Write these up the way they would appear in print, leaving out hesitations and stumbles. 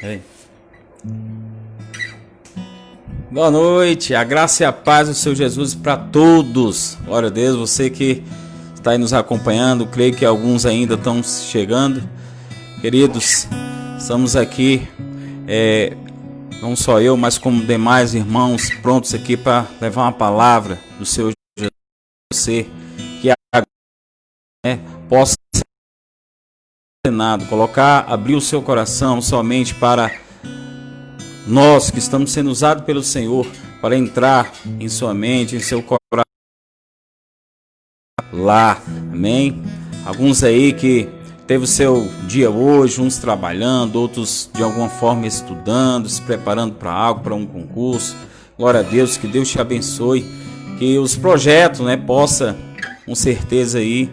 Ei. Boa noite, a graça e a paz do Senhor Jesus para todos. Glória a Deus, você que está aí nos acompanhando, creio que alguns ainda estão chegando. Queridos, estamos aqui, não só eu, mas como demais irmãos, prontos aqui para levar uma palavra do Senhor Jesus para você, que possa ser ensinado, abrir o seu coração somente para nós que estamos sendo usados pelo Senhor para entrar em sua mente, em seu coração lá, amém? Alguns aí que teve o seu dia hoje, uns trabalhando, outros de alguma forma estudando, se preparando para algo, para um concurso. Glória a Deus, que Deus te abençoe, que os projetos, possa com certeza aí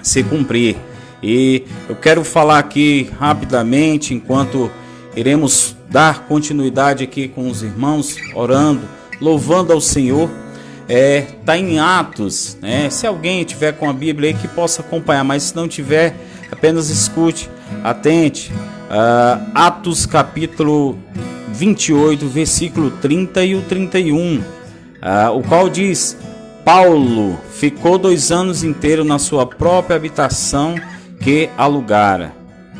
se cumprir. E eu quero falar aqui rapidamente, enquanto iremos dar continuidade aqui com os irmãos, orando, louvando ao Senhor. Tá em Atos, se alguém tiver com a Bíblia aí que possa acompanhar, mas se não tiver, apenas escute, atente. Atos capítulo 28, versículo 30 e o 31, o qual diz: Paulo ficou 2 anos inteiros na sua própria habitação que alugara,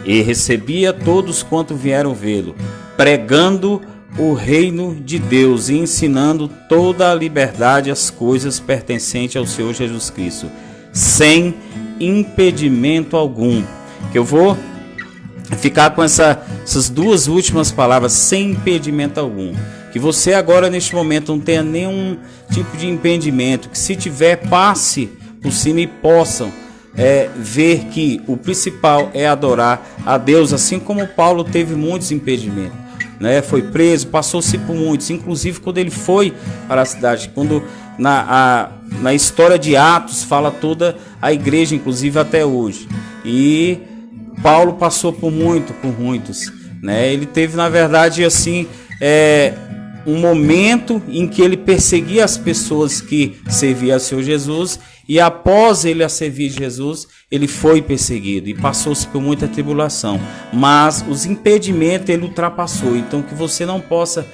e recebia todos quanto vieram vê-lo, pregando o reino de Deus e ensinando toda a liberdade as coisas pertencentes ao Senhor Jesus Cristo, sem impedimento algum. Que eu vou ficar com essas duas últimas palavras, sem impedimento algum. Que você agora neste momento não tenha nenhum tipo de impedimento, que se tiver, passe por cima e possam ver que o principal é adorar a Deus, assim como Paulo teve muitos impedimentos, foi preso, passou-se por muitos, inclusive quando ele foi para a cidade, quando na história de Atos fala toda a igreja, inclusive até hoje, e Paulo passou por muitos, ele teve na verdade assim, um momento em que ele perseguia as pessoas que serviam ao Senhor Jesus, e após ele a servir Jesus, ele foi perseguido e passou-se por muita tribulação, mas os impedimentos ele ultrapassou. Então que você não possa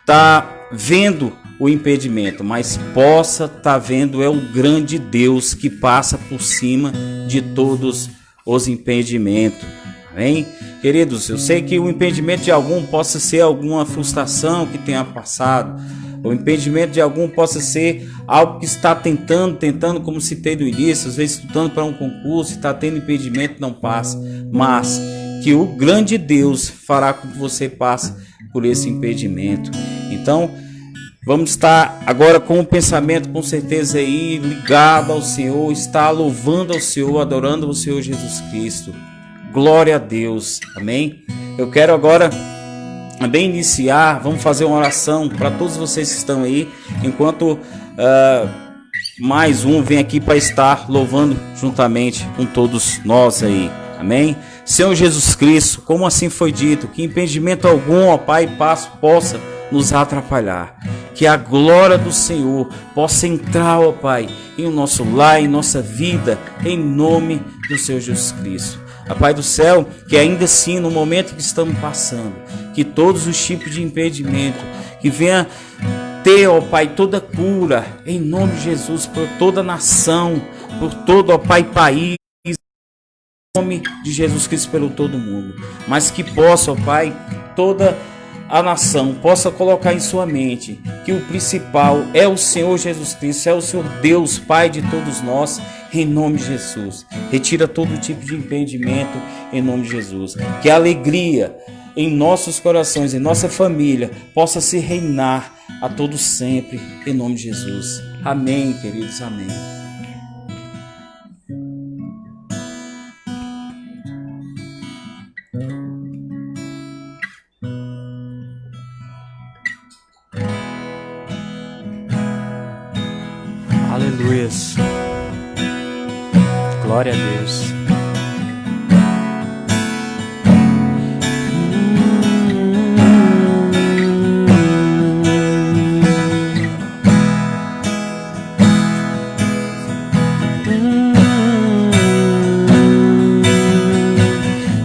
tá vendo o impedimento, mas possa estar vendo o grande Deus que passa por cima de todos os impedimentos. Amém? Queridos, eu sei que o impedimento de algum possa ser alguma frustração que tenha passado, o impedimento de algum possa ser algo que está tentando, como citei no início, às vezes estudando para um concurso, está tendo impedimento, não passa, mas que o grande Deus fará com que você passe por esse impedimento. Então, vamos estar agora com o pensamento com certeza aí ligado ao Senhor, estar louvando ao Senhor, adorando ao Senhor Jesus Cristo. Glória a Deus, amém? Eu quero agora também iniciar, vamos fazer uma oração para todos vocês que estão aí, enquanto mais um vem aqui para estar louvando juntamente com todos nós aí, amém? Senhor Jesus Cristo, como assim foi dito, que impedimento algum, ó Pai, possa nos atrapalhar, que a glória do Senhor possa entrar, ó Pai, em nosso lar, em nossa vida, em nome do Senhor Jesus Cristo. A Pai do céu, que ainda assim no momento que estamos passando, que todos os tipos de impedimento, que venha ter, ó Pai, toda cura, em nome de Jesus, por toda a nação, por todo, ó Pai, país, em nome de Jesus Cristo, pelo todo mundo, mas que possa, ó Pai, toda a nação possa colocar em sua mente que o principal é o Senhor Jesus Cristo, é o Senhor Deus, Pai de todos nós, em nome de Jesus. Retira todo tipo de impedimento em nome de Jesus. Que a alegria em nossos corações, em nossa família, possa se reinar a todos sempre, em nome de Jesus. Amém, queridos, amém. Aleluias. Glória a Deus.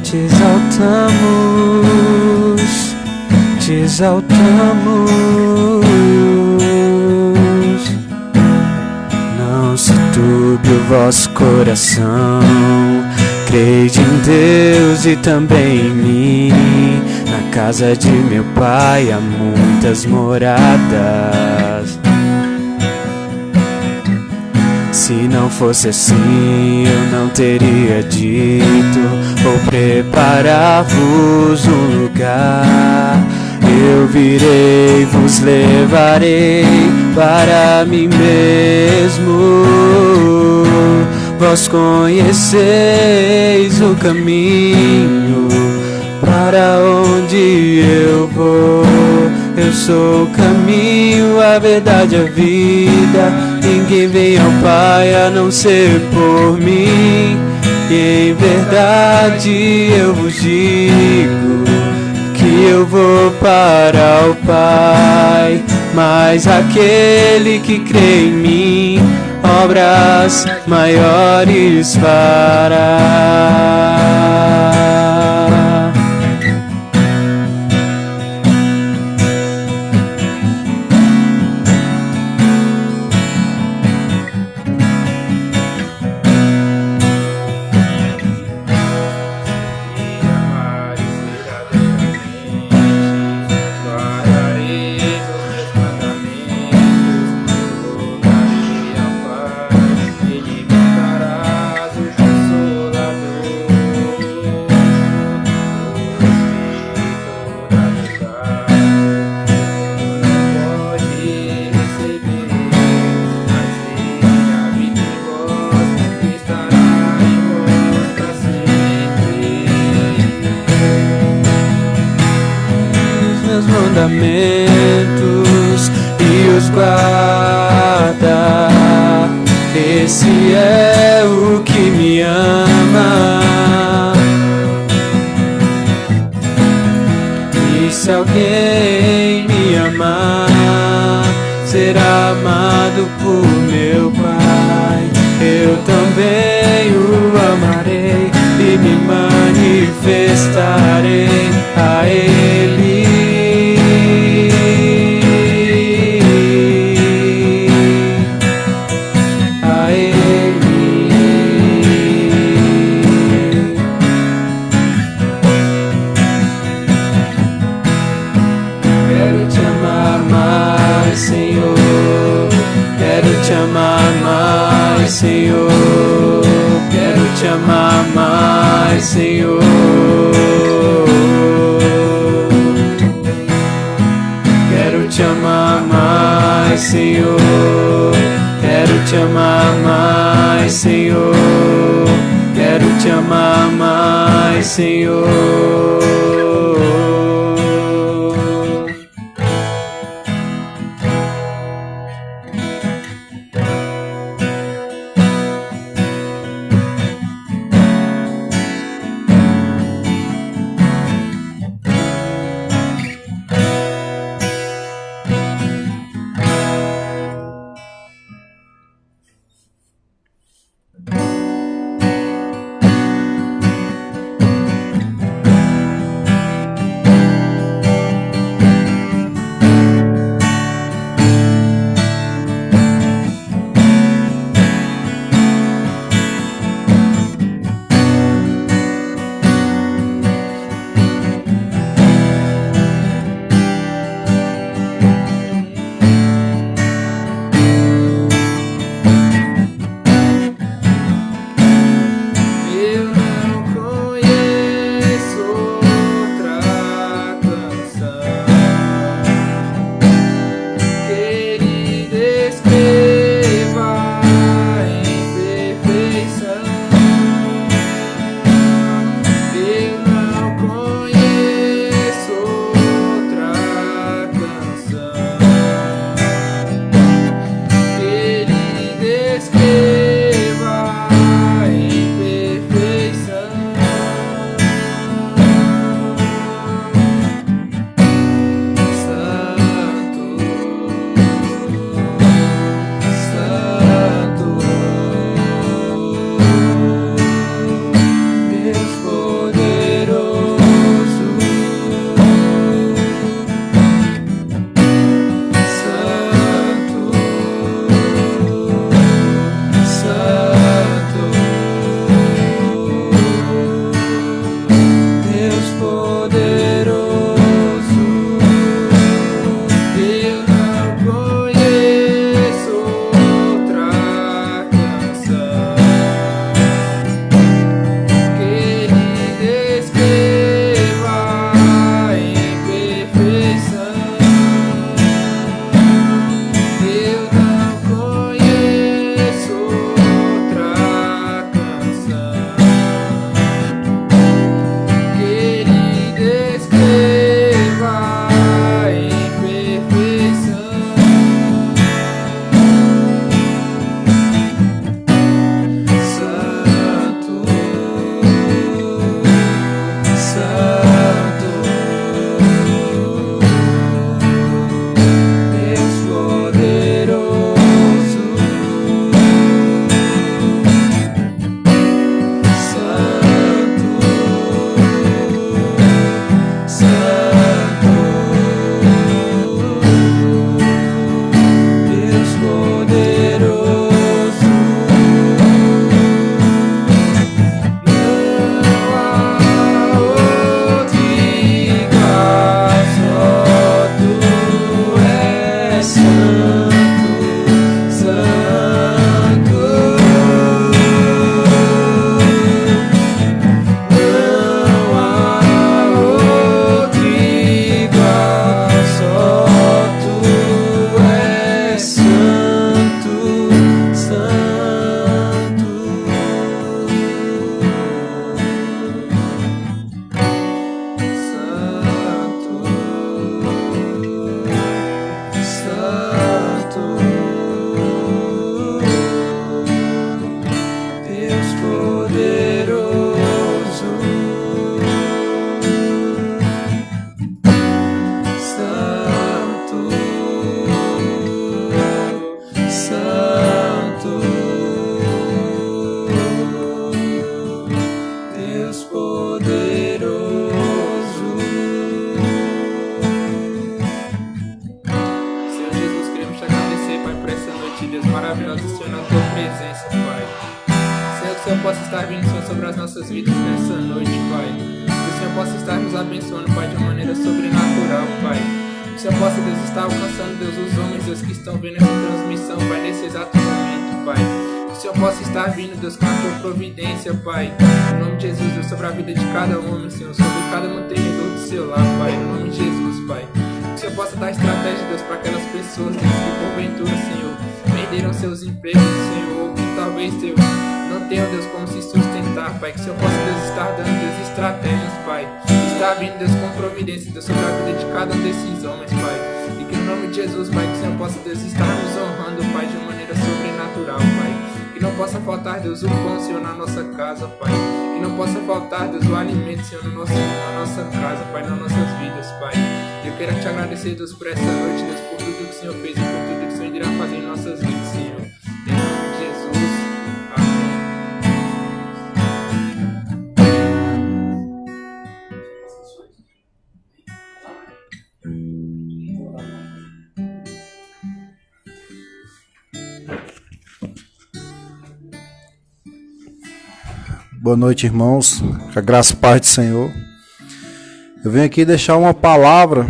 Te exaltamos. te exaltamos. Não se turbe o vosso coração, crede em Deus e também em mim. Na casa de meu pai há muitas moradas. Se não fosse assim, eu não teria dito: vou preparar-vos um lugar. Eu virei, vos levarei para mim mesmo. Vós conheceis o caminho para onde eu vou. Eu sou o caminho, a verdade, a vida. Ninguém vem ao Pai a não ser por mim. E em verdade eu vos digo que eu vou para o Pai. Mas aquele que crê em mim, obras maiores fará. Mandamentos e os guarda. Esse é o que me ama. E se alguém me amar, será amado por meu Pai. Eu também o amarei e me manifestarei a Ele. Senhor, quero te amar mais, Senhor. Quero te amar mais, Senhor. Quero te amar mais, Senhor. Quero te amar mais, Senhor. vidas nessa noite, Pai. Que o Senhor possa estar nos abençoando, Pai, de uma maneira sobrenatural, Pai. Que o Senhor possa, Deus, estar alcançando, Deus, os homens, Deus, que estão vendo essa transmissão, Pai, nesse exato momento, Pai. Que o Senhor possa estar vindo, Deus, com a tua providência, Pai. Em nome de Jesus, Deus, sobre a vida de cada homem, Senhor, sobre cada mantenedor do seu lar, Pai. Em nome de Jesus, Pai. Que o Senhor possa dar estratégia, Deus, para aquelas pessoas, Deus, que porventura, Senhor, perderam seus empregos, Senhor, ou que talvez, Deus, não tenham, Deus, como se sustentar, Pai. Que o Senhor possa, Deus, estar dando, Deus, estratégias, Pai. Estar vindo, Deus, com providência, Deus, sobre a vida de cada um desses homens, Pai. E que no nome de Jesus, Pai, que o Senhor possa, Deus, estar nos honrando, Pai, de uma maneira sobrenatural, Pai. Que não possa faltar, Deus, o pão, Senhor, na nossa casa, Pai. Que não possa faltar, Deus, o alimento, Senhor, na nossa casa, Pai, nas nossas vidas, Pai. Eu quero te agradecer, Deus, por essa noite, Deus, por tudo que o Senhor fez e por tudo que o Senhor irá fazer em nossas vidas, Senhor. Em nome de Jesus. Amém. Boa noite, irmãos. Com a graça e paz do Senhor. Eu venho aqui deixar uma palavra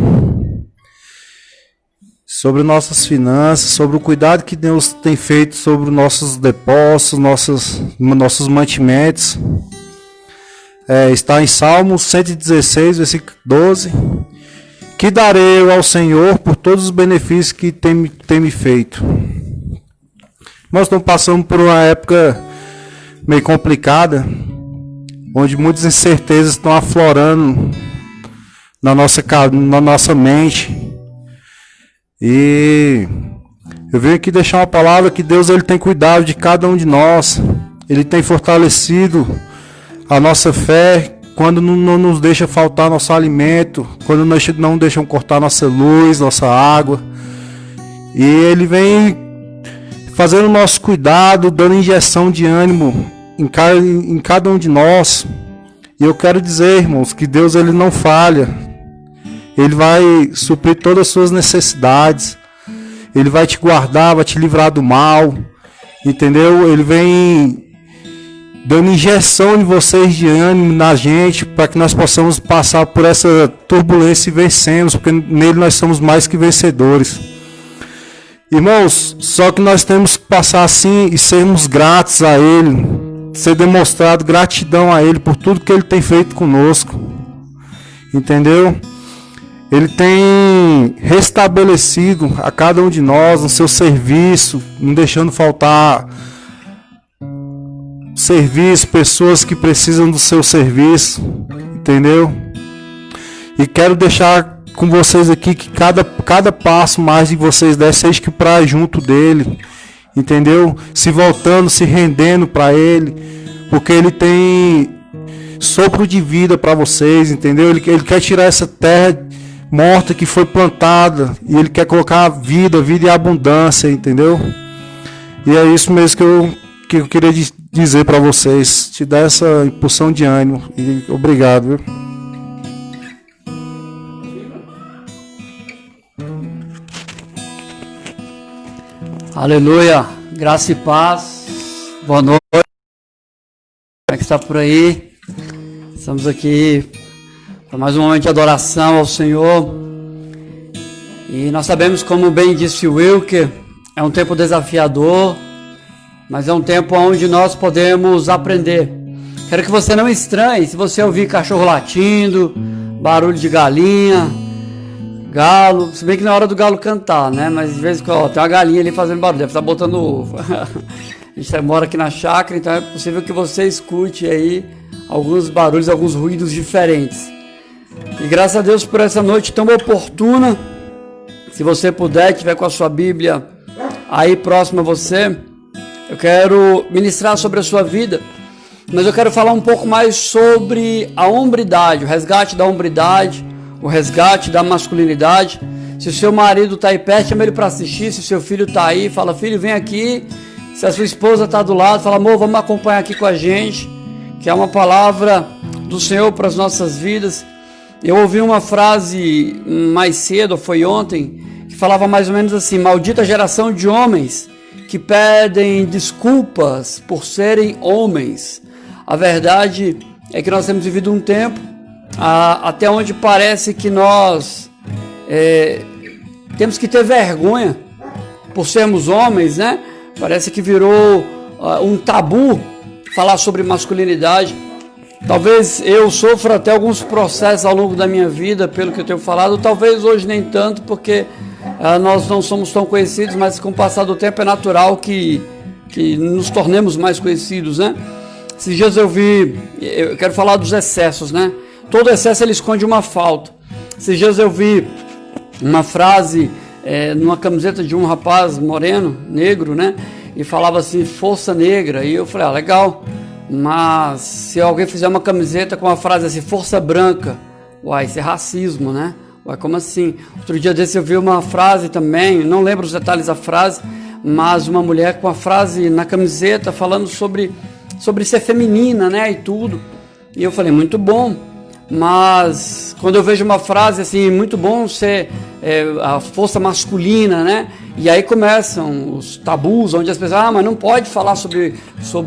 sobre nossas finanças, sobre o cuidado que Deus tem feito sobre nossos depósitos, nossos mantimentos. Está em Salmos 116, versículo 12. Que darei eu ao Senhor por todos os benefícios que tem me feito. Nós estamos passando por uma época meio complicada, onde muitas incertezas estão aflorando na nossa mente. E eu venho aqui deixar uma palavra que Deus, ele tem cuidado de cada um de nós. Ele tem fortalecido a nossa fé quando não nos deixa faltar nosso alimento, quando não deixam cortar nossa luz, nossa água. E ele vem fazendo o nosso cuidado, dando injeção de ânimo em cada um de nós. E eu quero dizer, irmãos, que Deus, ele não falha. Ele vai suprir todas as suas necessidades. Ele vai te guardar, vai te livrar do mal. Entendeu? Ele vem dando injeção em vocês de ânimo na gente, para que nós possamos passar por essa turbulência e vencermos, porque nele nós somos mais que vencedores. Irmãos, só que nós temos que passar assim e sermos gratos a Ele, ser demonstrado gratidão a Ele por tudo que Ele tem feito conosco, entendeu? Ele tem restabelecido a cada um de nós no seu serviço, não deixando faltar serviço, pessoas que precisam do seu serviço, entendeu? E quero deixar com vocês aqui que cada passo mais que vocês der seja que para junto dele, entendeu? Se voltando, se rendendo para ele, porque ele tem sopro de vida para vocês, entendeu? Ele quer tirar essa terra morta que foi plantada e ele quer colocar vida e abundância, entendeu? E é isso mesmo que eu queria dizer para vocês, te dar essa impulsão de ânimo e obrigado, viu? Aleluia, graça e paz, boa noite, como é que está por aí? Estamos aqui para mais um momento de adoração ao Senhor, e nós sabemos, como bem disse o Wilker, é um tempo desafiador, mas é um tempo onde nós podemos aprender. Quero que você não estranhe se você ouvir cachorro latindo, barulho de galinha, galo, se bem que na hora do galo cantar, né? Mas de vez em quando tem uma galinha ali fazendo barulho, deve estar botando ovo. A gente mora aqui na chácara, então é possível que você escute aí alguns barulhos, alguns ruídos diferentes. E graças a Deus por essa noite tão oportuna. Se você puder, tiver com a sua Bíblia aí próximo a você, eu quero ministrar sobre a sua vida, mas eu quero falar um pouco mais sobre a hombridade, o resgate da hombridade, o resgate da masculinidade. Se o seu marido está aí perto, chama ele para assistir. Se o seu filho está aí, fala: filho, vem aqui. Se a sua esposa está do lado, fala: amor, vamos acompanhar aqui com a gente, que é uma palavra do Senhor para as nossas vidas. Eu ouvi uma frase mais cedo, foi ontem, que falava mais ou menos assim: maldita geração de homens que pedem desculpas por serem homens. A verdade é que nós temos vivido um tempo até onde parece que nós temos que ter vergonha por sermos homens, né? Parece que virou um tabu falar sobre masculinidade. Talvez eu sofra até alguns processos ao longo da minha vida, pelo que eu tenho falado, talvez hoje nem tanto, porque nós não somos tão conhecidos, mas com o passar do tempo é natural que nos tornemos mais conhecidos, né? Esses dias eu quero falar dos excessos, né? Todo excesso ele esconde uma falta. Esses dias eu vi uma frase numa camiseta de um rapaz moreno, negro, né? E falava assim, força negra. E eu falei, legal. Mas se alguém fizer uma camiseta com uma frase assim, força branca, isso é racismo, né? Como assim? Outro dia desse eu vi uma frase também, não lembro os detalhes da frase, mas uma mulher com a frase na camiseta falando sobre ser feminina, né? E tudo. E eu falei, muito bom. Mas quando eu vejo uma frase assim, muito bom ser a força masculina, né? E aí começam os tabus, onde as pessoas, mas não pode falar sobre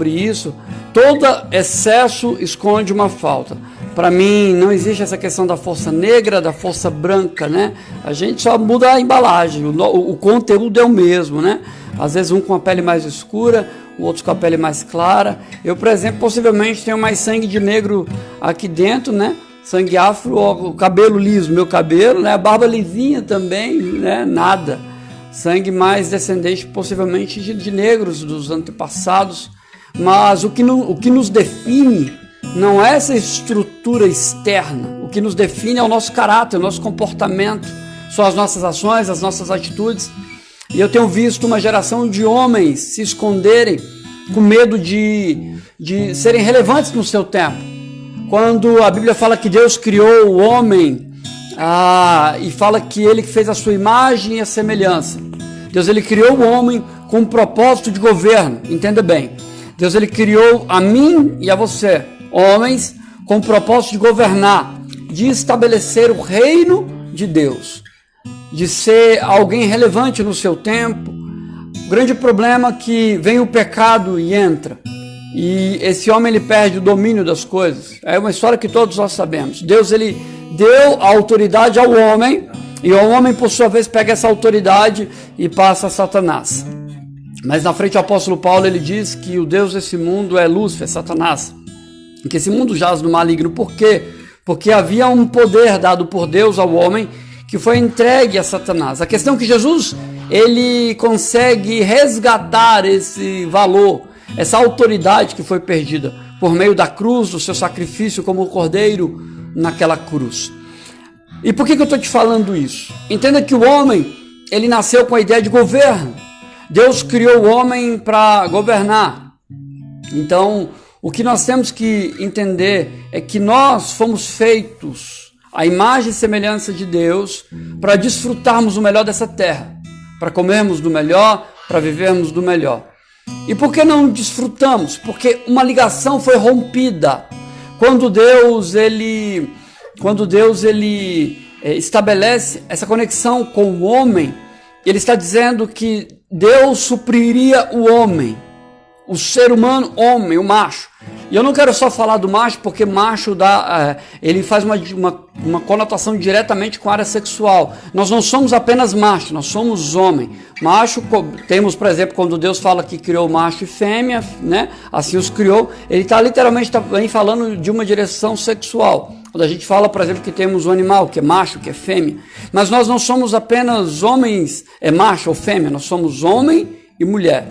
isso. Todo excesso esconde uma falta. Para mim, não existe essa questão da força negra, da força branca, né? A gente só muda a embalagem, o conteúdo é o mesmo, né? Às vezes um com a pele mais escura, o outro com a pele mais clara. Eu, por exemplo, possivelmente tenho mais sangue de negro aqui dentro, né? Sangue afro, o cabelo liso, meu cabelo, né? A barba lisinha também, né? Nada. Sangue mais descendente, possivelmente, de negros dos antepassados. Mas o que nos define não é essa estrutura externa. O que nos define é o nosso caráter, o nosso comportamento. São as nossas ações, as nossas atitudes. E eu tenho visto uma geração de homens se esconderem com medo de serem relevantes no seu tempo. Quando a Bíblia fala que Deus criou o homem e fala que ele fez a sua imagem e a semelhança. Deus ele criou o homem com um propósito de governo, entenda bem. Deus ele criou a mim e a você, homens, com o propósito de governar, de estabelecer o reino de Deus, de ser alguém relevante no seu tempo. O grande problema é que vem o pecado e entra. E esse homem ele perde o domínio das coisas. É uma história que todos nós sabemos. Deus ele deu a autoridade ao homem e o homem por sua vez pega essa autoridade e passa a Satanás. Mas na frente o apóstolo Paulo ele diz que o Deus desse mundo é Lúcifer, Satanás. E que esse mundo jaz no maligno. Por quê? Porque havia um poder dado por Deus ao homem que foi entregue a Satanás. A questão é que Jesus ele consegue resgatar esse valor, essa autoridade que foi perdida por meio da cruz, do seu sacrifício como cordeiro naquela cruz. E por que eu estou te falando isso? Entenda que o homem, ele nasceu com a ideia de governo. Deus criou o homem para governar. Então, o que nós temos que entender é que nós fomos feitos à imagem e semelhança de Deus para desfrutarmos o melhor dessa terra, para comermos do melhor, para vivermos do melhor. E por que não desfrutamos? Porque uma ligação foi rompida. Quando Deus estabelece essa conexão com o homem, ele está dizendo que Deus supriria o homem, o ser humano, homem, o macho. E eu não quero só falar do macho, porque macho ele faz uma conotação diretamente com a área sexual. Nós não somos apenas macho, nós somos homem. Macho, temos, por exemplo, quando Deus fala que criou macho e fêmea, né? Assim os criou, ele está literalmente também falando de uma direção sexual. Quando a gente fala, por exemplo, que temos um animal, que é macho, que é fêmea. Mas nós não somos apenas homens, macho ou fêmea, nós somos homem e mulher.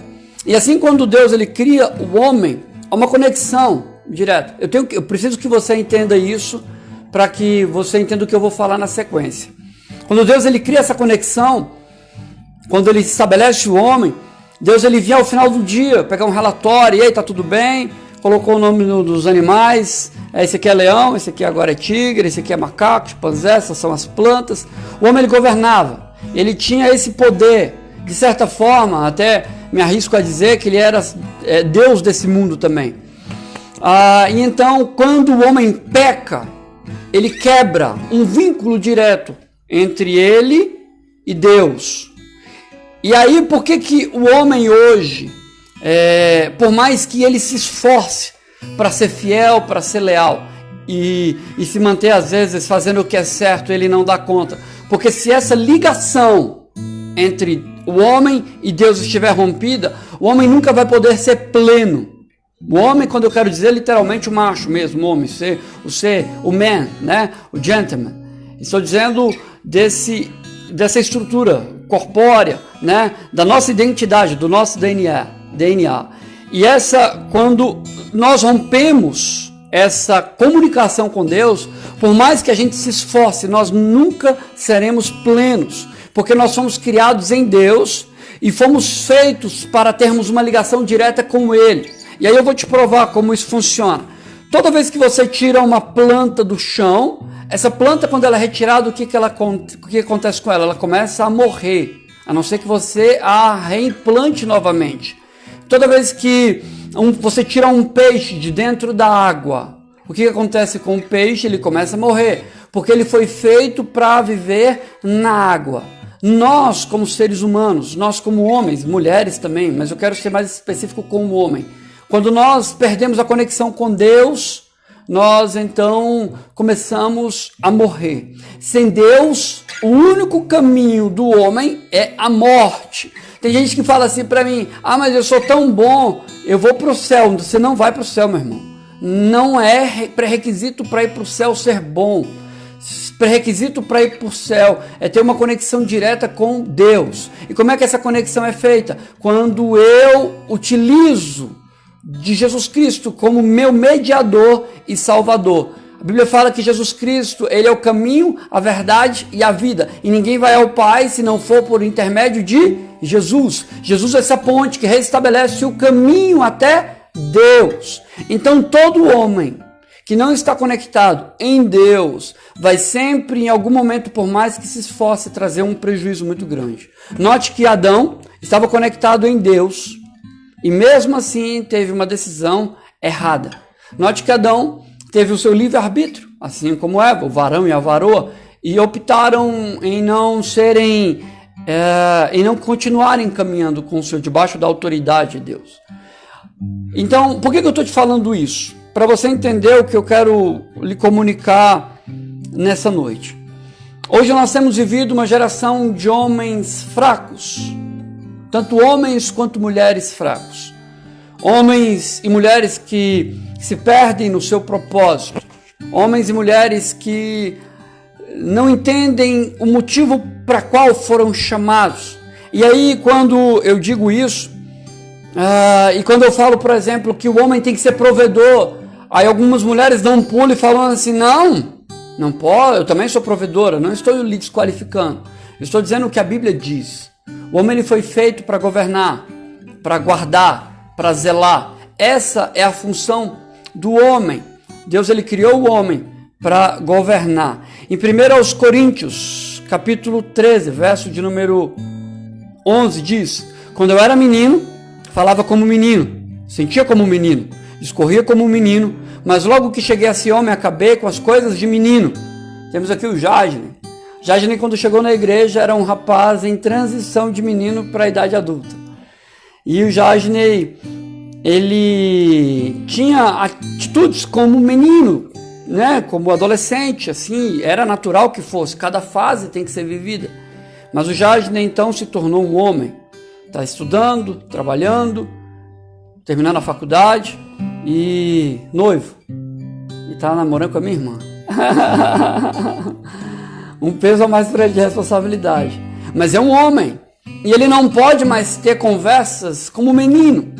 E assim, quando Deus ele cria o homem, há uma conexão direta. Eu preciso que você entenda isso, para que você entenda o que eu vou falar na sequência. Quando Deus ele cria essa conexão, quando ele estabelece o homem, Deus ele vinha ao final do dia, pegar um relatório, e aí, tá tudo bem? Colocou o nome dos animais, esse aqui é leão, esse aqui agora é tigre, esse aqui é macaco, chimpanzé, essas são as plantas. O homem ele governava, ele tinha esse poder, de certa forma, até me arrisco a dizer que ele era Deus desse mundo também. E então, quando o homem peca, ele quebra um vínculo direto entre ele e Deus. E aí, por que o homem hoje, por mais que ele se esforce para ser fiel, para ser leal. E se manter, às vezes, fazendo o que é certo, ele não dá conta. Porque se essa ligação entre o homem e Deus estiver rompida, o homem nunca vai poder ser pleno. O homem, quando eu quero dizer, literalmente o macho mesmo, o homem, o man, né? O gentleman. Estou dizendo dessa estrutura corpórea, né? Da nossa identidade, do nosso DNA. E quando nós rompemos essa comunicação com Deus, por mais que a gente se esforce, nós nunca seremos plenos, porque nós fomos criados em Deus e fomos feitos para termos uma ligação direta com Ele. E aí eu vou te provar como isso funciona. Toda vez que você tira uma planta do chão, essa planta, quando ela é retirada, o que acontece com ela? Ela começa a morrer, a não ser que você a reimplante novamente. Toda vez que você tira um peixe de dentro da água, o que acontece com o peixe? Ele começa a morrer, porque ele foi feito para viver na água. Nós, como seres humanos, nós como homens, mulheres também, mas eu quero ser mais específico com o homem. Quando nós perdemos a conexão com Deus, nós então começamos a morrer. Sem Deus, o único caminho do homem é a morte. Tem gente que fala assim para mim: ah, mas eu sou tão bom, eu vou para o céu. Você não vai para o céu, meu irmão. Não é pré-requisito para ir para o céu ser bom. Pré-requisito para ir para o céu é ter uma conexão direta com Deus. E como é que essa conexão é feita? Quando eu utilizo de Jesus Cristo como meu mediador e salvador. A Bíblia fala que Jesus Cristo, ele é o caminho, a verdade e a vida. E ninguém vai ao Pai se não for por intermédio de Jesus. Jesus é essa ponte que restabelece o caminho até Deus. Então todo homem que não está conectado em Deus vai sempre, em algum momento, por mais que se esforce, trazer um prejuízo muito grande. Note que Adão estava conectado em Deus e mesmo assim teve uma decisão errada. Note que Adão teve o seu livre-arbítrio, assim como Eva, o varão e a varoa, e optaram em não continuarem caminhando com o Senhor, debaixo da autoridade de Deus. Então, por que eu estou te falando isso? Para você entender o que eu quero lhe comunicar nessa noite. Hoje nós temos vivido uma geração de homens fracos, tanto homens quanto mulheres fracos. Homens e mulheres que se perdem no seu propósito. Homens e mulheres que não entendem o motivo para qual foram chamados. E aí, quando eu digo isso, e quando eu falo, por exemplo, que o homem tem que ser provedor, aí algumas mulheres dão um pulo e falam assim: não pode, eu também sou provedora, não estou lhe desqualificando. Eu estou dizendo o que a Bíblia diz. O homem ele foi feito para governar, para guardar, para zelar. Essa é a função do homem. Deus ele criou o homem para governar. Em 1 Coríntios, capítulo 13, verso de número 11, diz: quando eu era menino, falava como menino, sentia como menino, discorria como menino, mas logo que cheguei a ser homem, acabei com as coisas de menino. Temos aqui o Jasne. Jasne, quando chegou na igreja, era um rapaz em transição de menino para a idade adulta. E o Jasne, ele tinha atitudes como menino, né? Como adolescente, assim, era natural que fosse. Cada fase tem que ser vivida. Mas o Jasne, então, se tornou um homem. Está estudando, trabalhando, terminando a faculdade e noivo. E está namorando com a minha irmã. Um peso a mais para ele de responsabilidade. Mas é um homem. E ele não pode mais ter conversas como menino.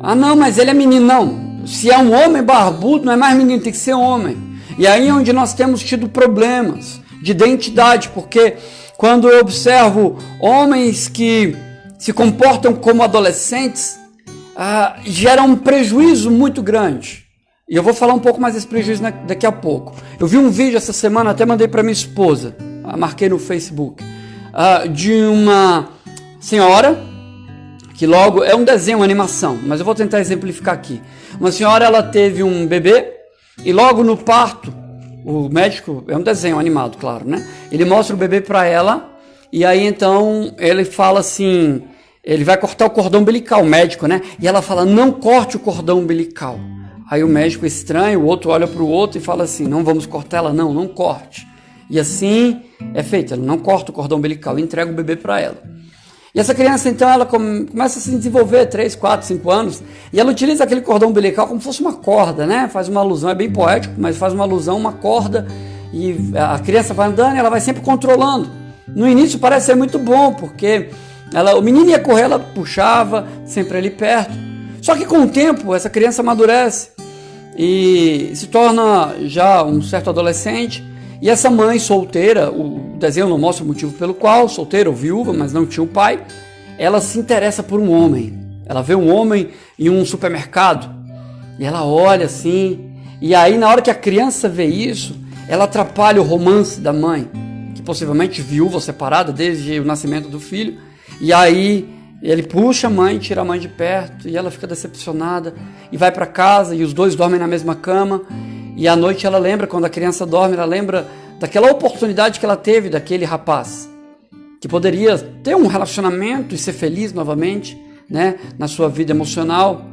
Ah, não, mas ele é menino. Não. Se é um homem barbudo, não é mais menino, tem que ser homem. E aí é onde nós temos tido problemas de identidade. Porque quando eu observo homens que se comportam como adolescentes, gera um prejuízo muito grande. E eu vou falar um pouco mais desse prejuízo daqui a pouco. Eu vi um vídeo essa semana, até mandei para minha esposa, marquei no Facebook, de uma senhora, que logo, é um desenho, uma animação, mas eu vou tentar exemplificar aqui. Uma senhora, ela teve um bebê, e logo no parto, o médico, é um desenho animado, claro, né? Ele mostra o bebê para ela, e aí então ele fala assim, ele vai cortar o cordão umbilical, o médico, né? E ela fala: não corte o cordão umbilical. Aí o médico estranha, o outro olha para o outro e fala assim, não vamos cortar ela? Não, não corte. E assim é feito, ela não corta o cordão umbilical e entrega o bebê para ela. E essa criança, então, ela começa a se desenvolver, 3, 4, 5 anos, e ela utiliza aquele cordão umbilical como se fosse uma corda, né? Faz uma alusão, é bem poético, mas faz uma alusão, uma corda, e a criança vai andando e ela vai sempre controlando. No início parece ser muito bom, porque o menino ia correr, ela puxava, sempre ali perto. Só que com o tempo, essa criança amadurece e se torna já um certo adolescente. E essa mãe solteira, o desenho não mostra o motivo pelo qual, solteira ou viúva, mas não tinha um pai, ela se interessa por um homem. Ela vê um homem em um supermercado e ela olha assim. E aí, na hora que a criança vê isso, ela atrapalha o romance da mãe, que possivelmente viúva, separada desde o nascimento do filho. E aí ele puxa a mãe, tira a mãe de perto e ela fica decepcionada e vai para casa e os dois dormem na mesma cama. E à noite ela lembra, quando a criança dorme, ela lembra daquela oportunidade que ela teve daquele rapaz, que poderia ter um relacionamento e ser feliz novamente, né, na sua vida emocional,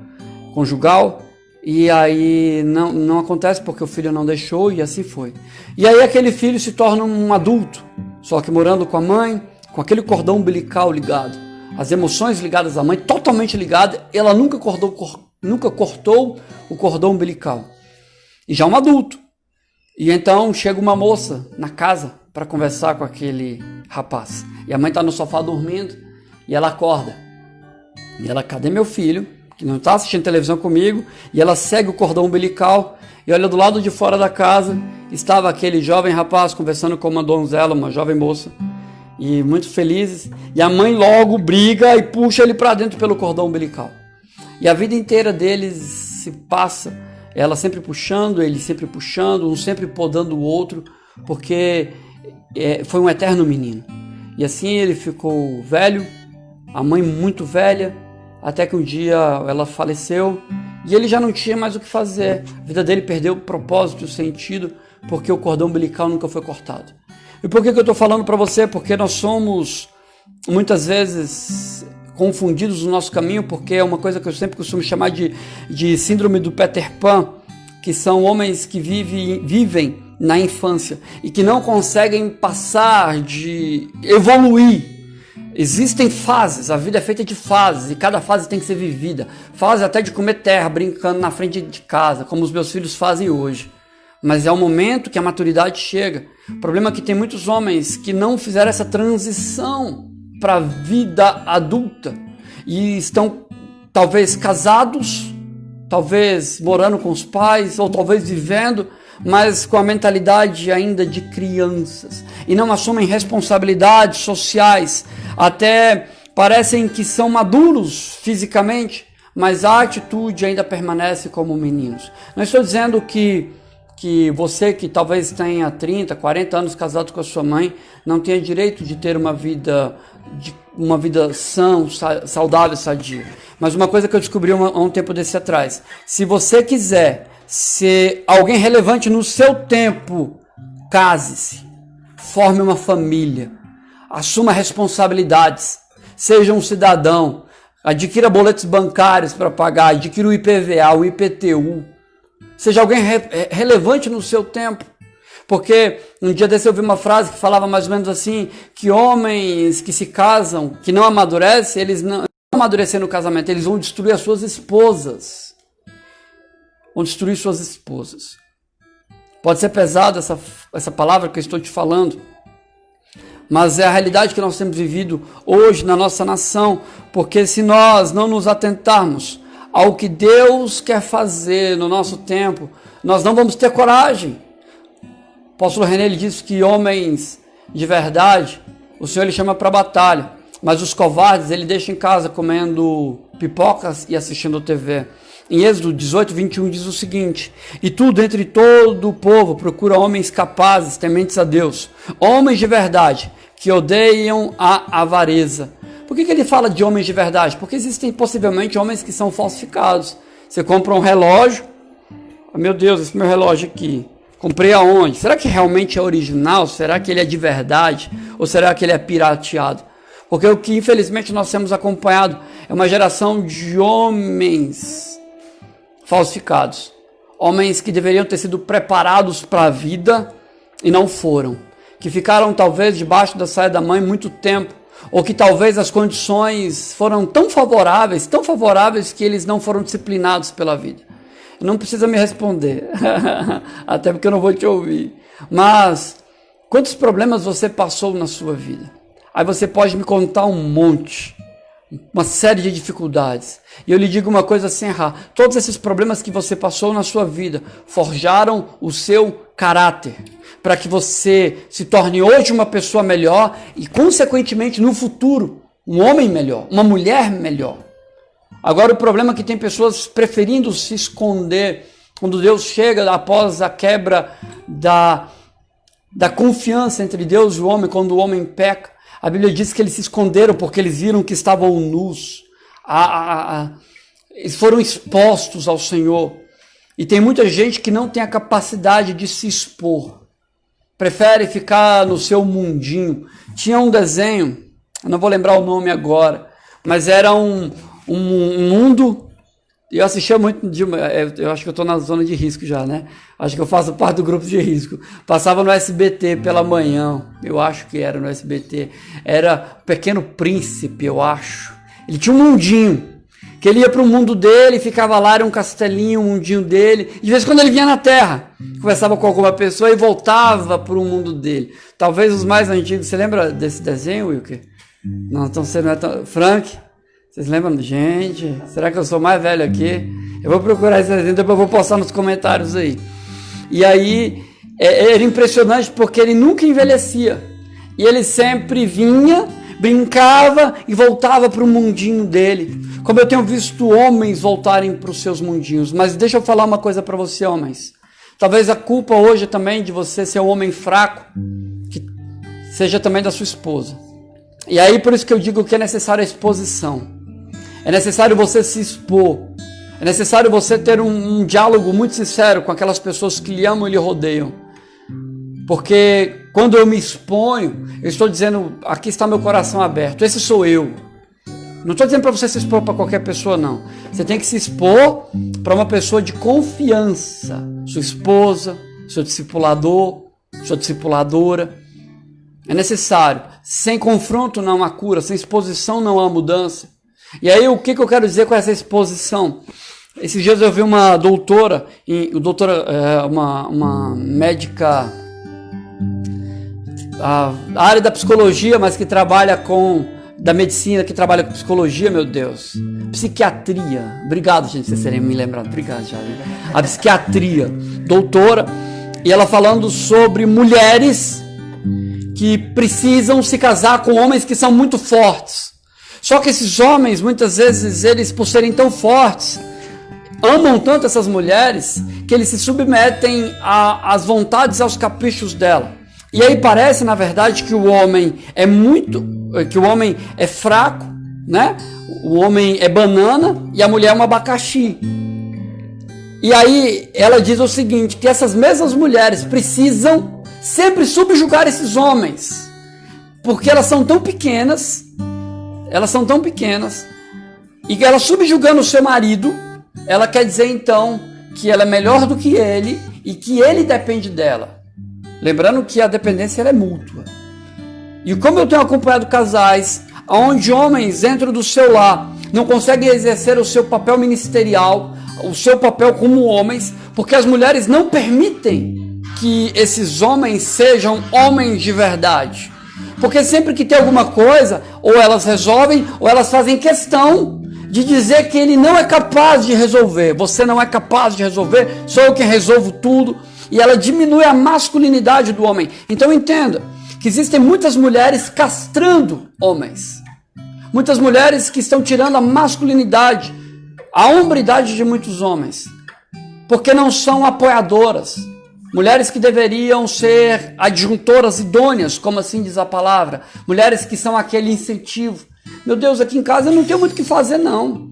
conjugal. E aí não acontece porque o filho não deixou e assim foi. E aí aquele filho se torna um adulto, só que morando com a mãe, com aquele cordão umbilical ligado, as emoções ligadas à mãe, totalmente ligadas, ela nunca cortou o cordão umbilical. E já um adulto. E então chega uma moça na casa para conversar com aquele rapaz. E a mãe está no sofá dormindo e ela acorda. E ela, cadê meu filho? Que não está assistindo televisão comigo. E ela segue o cordão umbilical e olha do lado de fora da casa. Estava aquele jovem rapaz conversando com uma donzela, uma jovem moça. E muito felizes. E a mãe logo briga e puxa ele para dentro pelo cordão umbilical. E a vida inteira deles se passa, ela sempre puxando, ele sempre puxando, um sempre podando o outro, porque foi um eterno menino. E assim ele ficou velho, a mãe muito velha, até que um dia ela faleceu e ele já não tinha mais o que fazer. A vida dele perdeu o propósito e o sentido, porque o cordão umbilical nunca foi cortado. E por que eu estou falando para você? Porque nós somos muitas vezes confundidos no nosso caminho, porque é uma coisa que eu sempre costumo chamar de síndrome do Peter Pan, que são homens que vivem na infância e que não conseguem passar de evoluir. Existem fases, a vida é feita de fases e cada fase tem que ser vivida. Fase até de comer terra, brincando na frente de casa, como os meus filhos fazem hoje. Mas é o momento que a maturidade chega. O problema é que tem muitos homens que não fizeram essa transição para a vida adulta e estão talvez casados, talvez morando com os pais ou talvez vivendo, mas com a mentalidade ainda de crianças e não assumem responsabilidades sociais, até parecem que são maduros fisicamente, mas a atitude ainda permanece como meninos. Não estou dizendo que você que talvez tenha 30, 40 anos casado com a sua mãe não tenha direito de ter uma vida sã, saudável, sadia. Mas uma coisa que eu descobri há um tempo desse atrás, se você quiser ser alguém relevante no seu tempo, case-se, forme uma família, assuma responsabilidades, seja um cidadão, adquira boletos bancários para pagar, adquira o IPVA, o IPTU, seja alguém relevante no seu tempo. Porque um dia desse eu vi uma frase que falava mais ou menos assim, que homens que se casam, que não amadurecem, eles não amadurecem no casamento, eles vão destruir as suas esposas. Vão destruir suas esposas. Pode ser pesada essa palavra que eu estou te falando, mas é a realidade que nós temos vivido hoje na nossa nação, porque se nós não nos atentarmos ao que Deus quer fazer no nosso tempo, nós não vamos ter coragem. O apóstolo René ele disse que homens de verdade, o Senhor ele chama para batalha, mas os covardes ele deixa em casa comendo pipocas e assistindo TV. Em Êxodo 18, 21 diz o seguinte: e tu dentre todo o povo procura homens capazes, tementes a Deus, homens de verdade, que odeiam a avareza. Por que ele fala de homens de verdade? Porque existem possivelmente homens que são falsificados. Você compra um relógio, oh, meu Deus, esse meu relógio aqui, comprei aonde? Será que realmente é original? Será que ele é de verdade? Ou será que ele é pirateado? Porque o que infelizmente nós temos acompanhado é uma geração de homens falsificados. homens que deveriam ter sido preparados para a vida e não foram, que ficaram talvez debaixo da saia da mãe muito tempo, ou que talvez as condições foram tão favoráveis que eles não foram disciplinados pela vida. Não precisa me responder, até porque eu não vou te ouvir, mas quantos problemas você passou na sua vida? Aí você pode me contar um monte, uma série de dificuldades. E eu lhe digo uma coisa sem errar: todos esses problemas que você passou na sua vida forjaram o seu caráter, para que você se torne hoje uma pessoa melhor e, consequentemente, no futuro, um homem melhor, uma mulher melhor. Agora, o problema é que tem pessoas preferindo se esconder quando Deus chega após a quebra da confiança entre Deus e o homem, quando o homem peca. A Bíblia diz que eles se esconderam porque eles viram que estavam nus. Eles foram expostos ao Senhor. E tem muita gente que não tem a capacidade de se expor. Prefere ficar no seu mundinho. Tinha um desenho, eu não vou lembrar o nome agora, mas era um mundo. Eu assistia muito, eu acho que eu estou na zona de risco já, né? Acho que eu faço parte do grupo de risco. Passava no SBT pela manhã, eu acho que era no SBT. Era o Pequeno Príncipe, eu acho. Ele tinha um mundinho, que ele ia para o mundo dele, ficava lá, era um castelinho, um mundinho dele. De vez em quando ele vinha na Terra, conversava com alguma pessoa e voltava para o mundo dele. Talvez os mais antigos, você lembra desse desenho, Wilker? Não, então você não é tão... Frank? Vocês lembram? Gente, será que eu sou mais velho aqui? Eu vou procurar esse desenho, depois eu vou postar nos comentários aí. E aí, era impressionante porque ele nunca envelhecia. E ele sempre vinha, brincava e voltava para o mundinho dele. Como eu tenho visto homens voltarem para os seus mundinhos. Mas deixa eu falar uma coisa para você, homens. Talvez a culpa hoje também de você ser um homem fraco, que seja também da sua esposa. E aí, por isso que eu digo que é necessária a exposição. É necessário você se expor. É necessário você ter um diálogo muito sincero com aquelas pessoas que lhe amam e lhe rodeiam. Porque quando eu me exponho, eu estou dizendo, aqui está meu coração aberto. Esse sou eu. Não estou dizendo para você se expor para qualquer pessoa, não. Você tem que se expor para uma pessoa de confiança. Sua esposa, seu discipulador, sua discipuladora. É necessário. Sem confronto não há cura, sem exposição não há mudança. E aí, o que eu quero dizer com essa exposição? Esses dias eu vi uma doutora, uma médica, a área da psicologia, mas que trabalha da medicina, que trabalha com psicologia, meu Deus. Psiquiatria. Obrigado, gente, vocês terem me lembrado. Obrigado, já. A psiquiatria. Doutora. E ela falando sobre mulheres que precisam se casar com homens que são muito fortes. Só que esses homens, muitas vezes, eles, por serem tão fortes, amam tanto essas mulheres, que eles se submetem às vontades, aos caprichos dela. E aí parece, na verdade, que o homem é fraco, né? O homem é banana e a mulher é um abacaxi. E aí ela diz o seguinte, que essas mesmas mulheres precisam sempre subjugar esses homens, porque elas são tão pequenas, e que ela subjugando o seu marido, ela quer dizer então que ela é melhor do que ele e que ele depende dela. Lembrando que a dependência ela é mútua. E como eu tenho acompanhado casais onde homens dentro do seu lar não conseguem exercer o seu papel ministerial, o seu papel como homens, porque as mulheres não permitem que esses homens sejam homens de verdade. Porque sempre que tem alguma coisa, ou elas resolvem, ou elas fazem questão de dizer que ele não é capaz de resolver. Você não é capaz de resolver, sou eu quem resolvo tudo. E ela diminui a masculinidade do homem. Então entenda que existem muitas mulheres castrando homens. Muitas mulheres que estão tirando a masculinidade, a hombridade de muitos homens. Porque não são apoiadoras. Mulheres que deveriam ser adjuntoras idôneas, como assim diz a palavra. Mulheres que são aquele incentivo. Meu Deus, aqui em casa eu não tenho muito o que fazer, não.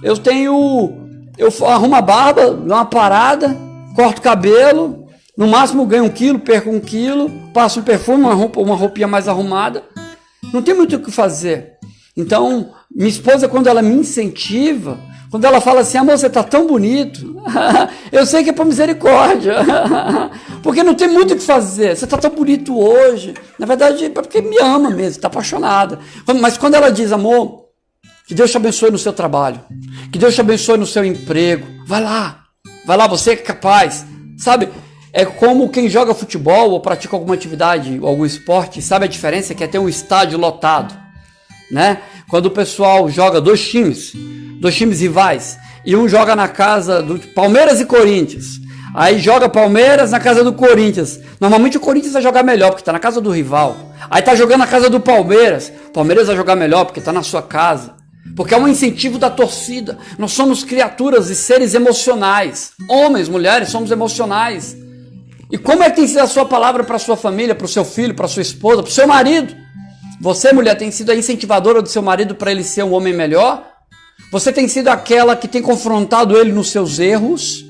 Eu arrumo a barba, dou uma parada, corto o cabelo, no máximo ganho 1 quilo, perco 1 quilo, passo um perfume, uma roupinha mais arrumada. Não tem muito o que fazer. Então, minha esposa, quando ela me incentiva, Quando ela fala assim, amor, você está tão bonito, eu sei que é por misericórdia, porque não tem muito o que fazer, você está tão bonito hoje, na verdade é porque me ama mesmo, está apaixonada. Mas quando ela diz, amor, que Deus te abençoe no seu trabalho, que Deus te abençoe no seu emprego, vai lá, você é capaz, sabe? É como quem joga futebol ou pratica alguma atividade, algum esporte, sabe a diferença que é ter um estádio lotado, né? Quando o pessoal joga dois times rivais, e um joga na casa do Palmeiras e Corinthians, aí joga Palmeiras na casa do Corinthians, normalmente o Corinthians vai jogar melhor, porque está na casa do rival, aí está jogando na casa do Palmeiras vai jogar melhor, porque está na sua casa, porque é um incentivo da torcida. Nós somos criaturas e seres emocionais, homens, mulheres, somos emocionais. E como é que tem sido a sua palavra para a sua família, para o seu filho, para a sua esposa, para o seu marido? Você, mulher, tem sido a incentivadora do seu marido para ele ser um homem melhor? Você tem sido aquela que tem confrontado ele nos seus erros?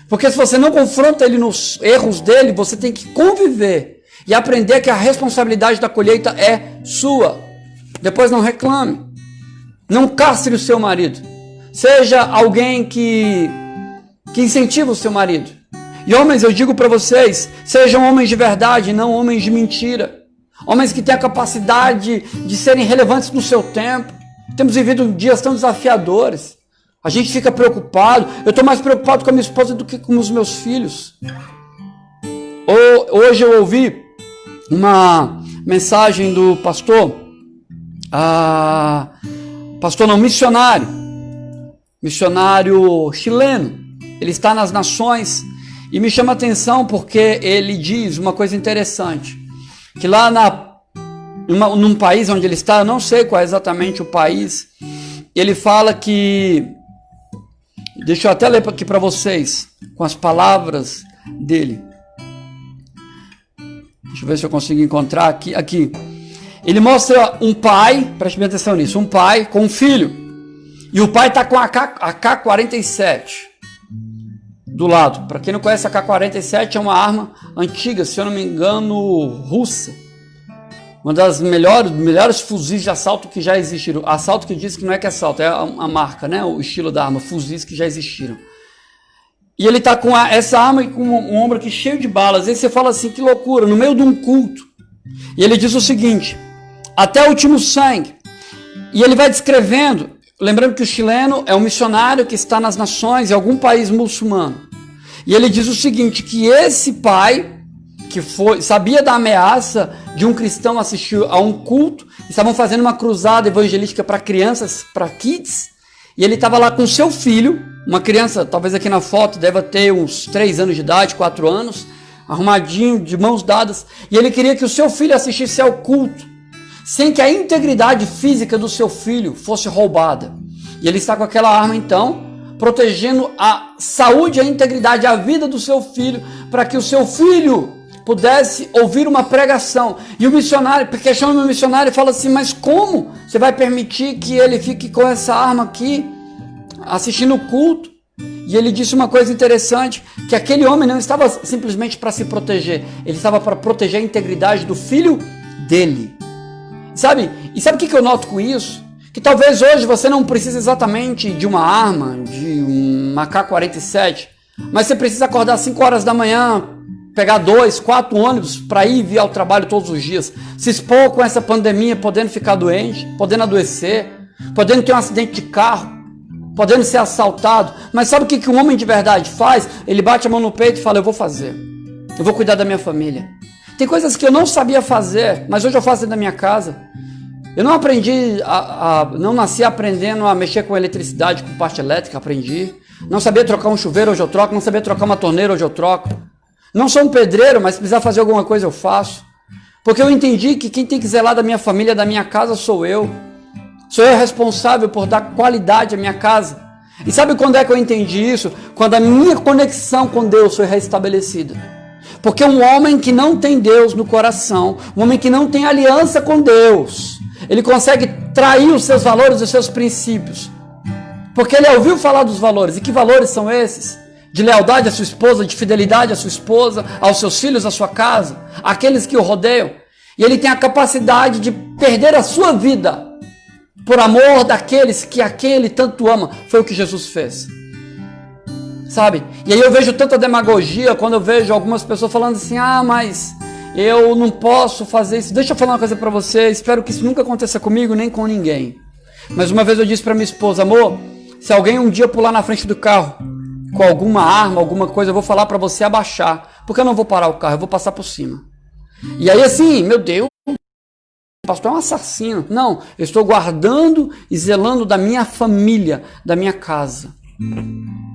Porque se você não confronta ele nos erros dele, você tem que conviver e aprender que a responsabilidade da colheita é sua. Depois não reclame. Não castre o seu marido. Seja alguém que incentiva o seu marido. E homens, eu digo para vocês, sejam homens de verdade, não homens de mentira. Homens que têm a capacidade de serem relevantes no seu tempo. Temos vivido dias tão desafiadores. A gente fica preocupado. Eu estou mais preocupado com a minha esposa do que com os meus filhos. Hoje eu ouvi uma mensagem do missionário chileno. Ele está nas nações e me chama a atenção porque ele diz uma coisa interessante, que lá num país onde ele está, eu não sei qual é exatamente o país, ele fala que, deixa eu até ler aqui para vocês, com as palavras dele, deixa eu ver se eu consigo encontrar aqui. Ele mostra um pai, preste bem atenção nisso, um pai com um filho, e o pai está com a AK-47 do lado. Para quem não conhece, a AK-47 é uma arma antiga, se eu não me engano, russa. Uma das melhores fuzis de assalto que já existiram. Assalto que diz que não é que é assalto, é a marca, né? O estilo da arma, fuzis que já existiram. E ele está com essa arma e com um ombro aqui cheio de balas. Aí você fala assim, que loucura, no meio de um culto. E ele diz o seguinte, até o último sangue. E ele vai descrevendo, lembrando que o chileno é um missionário que está nas nações, em algum país muçulmano. E ele diz o seguinte, que esse pai, que sabia da ameaça de um cristão assistir a um culto, estavam fazendo uma cruzada evangelística para crianças, para kids, e ele estava lá com seu filho, uma criança, talvez aqui na foto, deve ter uns 3 anos de idade, 4 anos, arrumadinho, de mãos dadas, e ele queria que o seu filho assistisse ao culto, sem que a integridade física do seu filho fosse roubada. E ele está com aquela arma, então, protegendo a saúde, a integridade, a vida do seu filho, para que o seu filho pudesse ouvir uma pregação. E o missionário, porque chama o missionário e fala assim, mas como você vai permitir que ele fique com essa arma aqui, assistindo o culto? E ele disse uma coisa interessante, que aquele homem não estava simplesmente para se proteger, ele estava para proteger a integridade do filho dele. Sabe? E sabe o que eu noto com isso? Que talvez hoje você não precise exatamente de uma arma, de um AK-47, mas você precisa acordar às 5 horas da manhã, pegar 2, 4 ônibus para ir e vir ao trabalho todos os dias, se expor com essa pandemia, podendo ficar doente, podendo adoecer, podendo ter um acidente de carro, podendo ser assaltado. Mas sabe o que um homem de verdade faz? Ele bate a mão no peito e fala, eu vou fazer, eu vou cuidar da minha família. Tem coisas que eu não sabia fazer, mas hoje eu faço dentro da minha casa. Eu não aprendi, não nasci aprendendo a mexer com eletricidade, com parte elétrica, aprendi. Não sabia trocar um chuveiro, hoje eu troco. Não sabia trocar uma torneira, hoje eu troco. Não sou um pedreiro, mas se precisar fazer alguma coisa eu faço. Porque eu entendi que quem tem que zelar da minha família, da minha casa, sou eu. Sou eu responsável por dar qualidade à minha casa. E sabe quando é que eu entendi isso? Quando a minha conexão com Deus foi restabelecida. Porque um homem que não tem Deus no coração, um homem que não tem aliança com Deus, ele consegue trair os seus valores, os seus princípios. Porque ele ouviu falar dos valores. E que valores são esses? De lealdade à sua esposa, de fidelidade à sua esposa, aos seus filhos, à sua casa, àqueles que o rodeiam. E ele tem a capacidade de perder a sua vida por amor daqueles que aquele tanto ama. Foi o que Jesus fez. Sabe? E aí eu vejo tanta demagogia quando eu vejo algumas pessoas falando assim, mas eu não posso fazer isso. Deixa eu falar uma coisa pra você, espero que isso nunca aconteça comigo nem com ninguém. Mas uma vez eu disse pra minha esposa, amor, se alguém um dia pular na frente do carro com alguma arma, alguma coisa, eu vou falar pra você abaixar, porque eu não vou parar o carro, eu vou passar por cima. E aí assim, meu Deus, o pastor é um assassino. Não, eu estou guardando e zelando da minha família, da minha casa.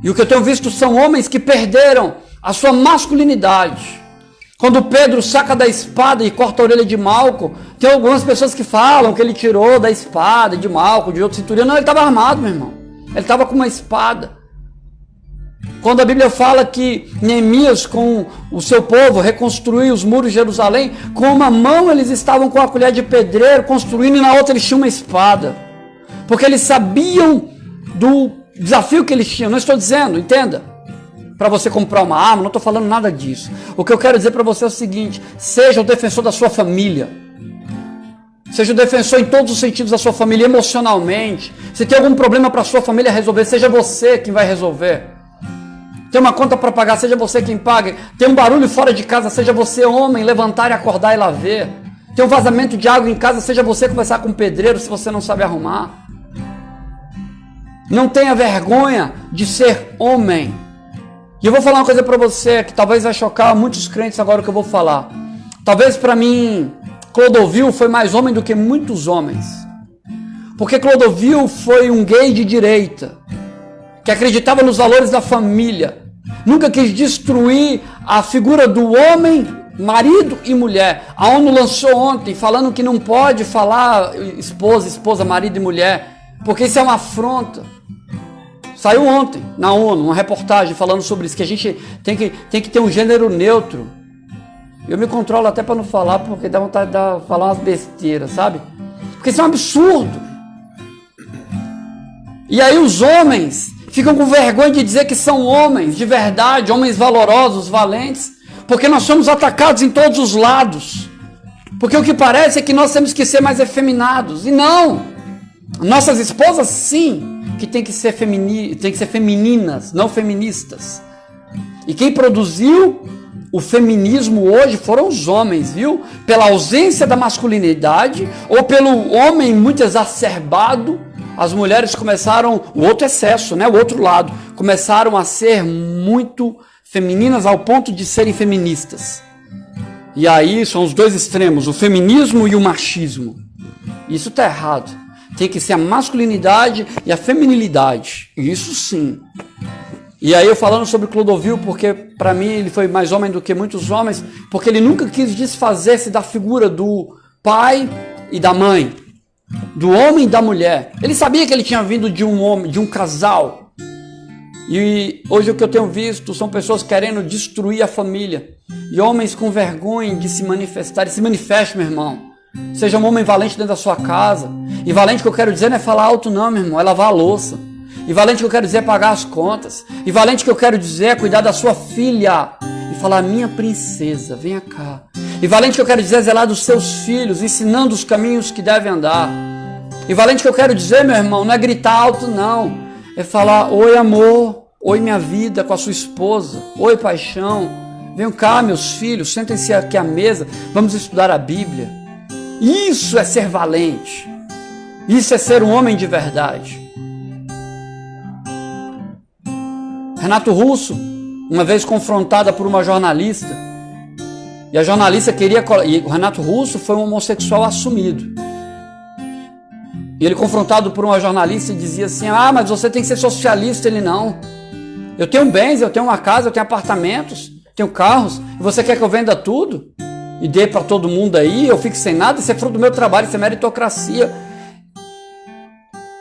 E o que eu tenho visto são homens que perderam a sua masculinidade. Quando Pedro saca da espada e corta a orelha de Malco, tem algumas pessoas que falam que ele tirou da espada de Malco, de outro centurião. Não, ele estava armado, meu irmão. Ele estava com uma espada. Quando a Bíblia fala que Neemias com o seu povo reconstruiu os muros de Jerusalém, com uma mão eles estavam com a colher de pedreiro construindo e na outra eles tinham uma espada. Porque eles sabiam do desafio que eles tinham. Não estou dizendo, entenda, para você comprar uma arma, não estou falando nada disso. O que eu quero dizer para você é o seguinte: seja o defensor da sua família. Seja o defensor em todos os sentidos da sua família, emocionalmente. Se tem algum problema para a sua família resolver, seja você quem vai resolver. Tem uma conta para pagar, seja você quem paga. Tem um barulho fora de casa, seja você homem, levantar e acordar e lá ver. Tem um vazamento de água em casa, seja você conversar com o pedreiro se você não sabe arrumar. Não tenha vergonha de ser homem. E eu vou falar uma coisa para você que talvez vai chocar muitos crentes agora que eu vou falar. Talvez para mim, Clodovil foi mais homem do que muitos homens. Porque Clodovil foi um gay de direita, que acreditava nos valores da família. Nunca quis destruir a figura do homem, marido e mulher. A ONU lançou ontem falando que não pode falar esposa, marido e mulher, porque isso é uma afronta. Saiu ontem na ONU uma reportagem falando sobre isso, que a gente tem que ter um gênero neutro. Eu me controlo até para não falar, porque dá vontade de falar umas besteiras, sabe? Porque isso é um absurdo. E aí os homens ficam com vergonha de dizer que são homens de verdade, homens valorosos, valentes, porque nós somos atacados em todos os lados. Porque o que parece é que nós temos que ser mais efeminados. E não! Nossas esposas, sim, que tem que ser femininas, não feministas. E quem produziu o feminismo hoje foram os homens, viu? Pela ausência da masculinidade ou pelo homem muito exacerbado, as mulheres começaram, o outro excesso, né? O outro lado, começaram a ser muito femininas ao ponto de serem feministas. E aí são os dois extremos, o feminismo e o machismo. Isso está errado. Tem que ser a masculinidade e a feminilidade. Isso sim. E aí eu falando sobre Clodovil, porque para mim ele foi mais homem do que muitos homens, porque ele nunca quis desfazer-se da figura do pai e da mãe, do homem e da mulher. Ele sabia que ele tinha vindo de um homem, de um casal. E hoje o que eu tenho visto são pessoas querendo destruir a família. E homens com vergonha de se manifestar. E se manifeste, meu irmão. Seja um homem valente dentro da sua casa. E valente que eu quero dizer não é falar alto não, meu irmão. É lavar a louça. E valente que eu quero dizer é pagar as contas. E valente que eu quero dizer é cuidar da sua filha. E falar, minha princesa, venha cá. E valente que eu quero dizer é zelar dos seus filhos, ensinando os caminhos que devem andar. E valente que eu quero dizer, meu irmão, não é gritar alto não. É falar, oi amor, oi minha vida com a sua esposa, oi paixão, venham cá meus filhos, sentem-se aqui à mesa, vamos estudar a Bíblia. Isso é ser valente, isso é ser um homem de verdade. Renato Russo, uma vez confrontada por uma jornalista, e a jornalista queria, e o Renato Russo foi um homossexual assumido. E ele confrontado por uma jornalista dizia assim, mas você tem que ser socialista. Ele, não. Eu tenho bens, eu tenho uma casa, eu tenho apartamentos, tenho carros, e você quer que eu venda tudo? E dê para todo mundo aí, eu fique sem nada? Isso é fruto do meu trabalho, isso é meritocracia.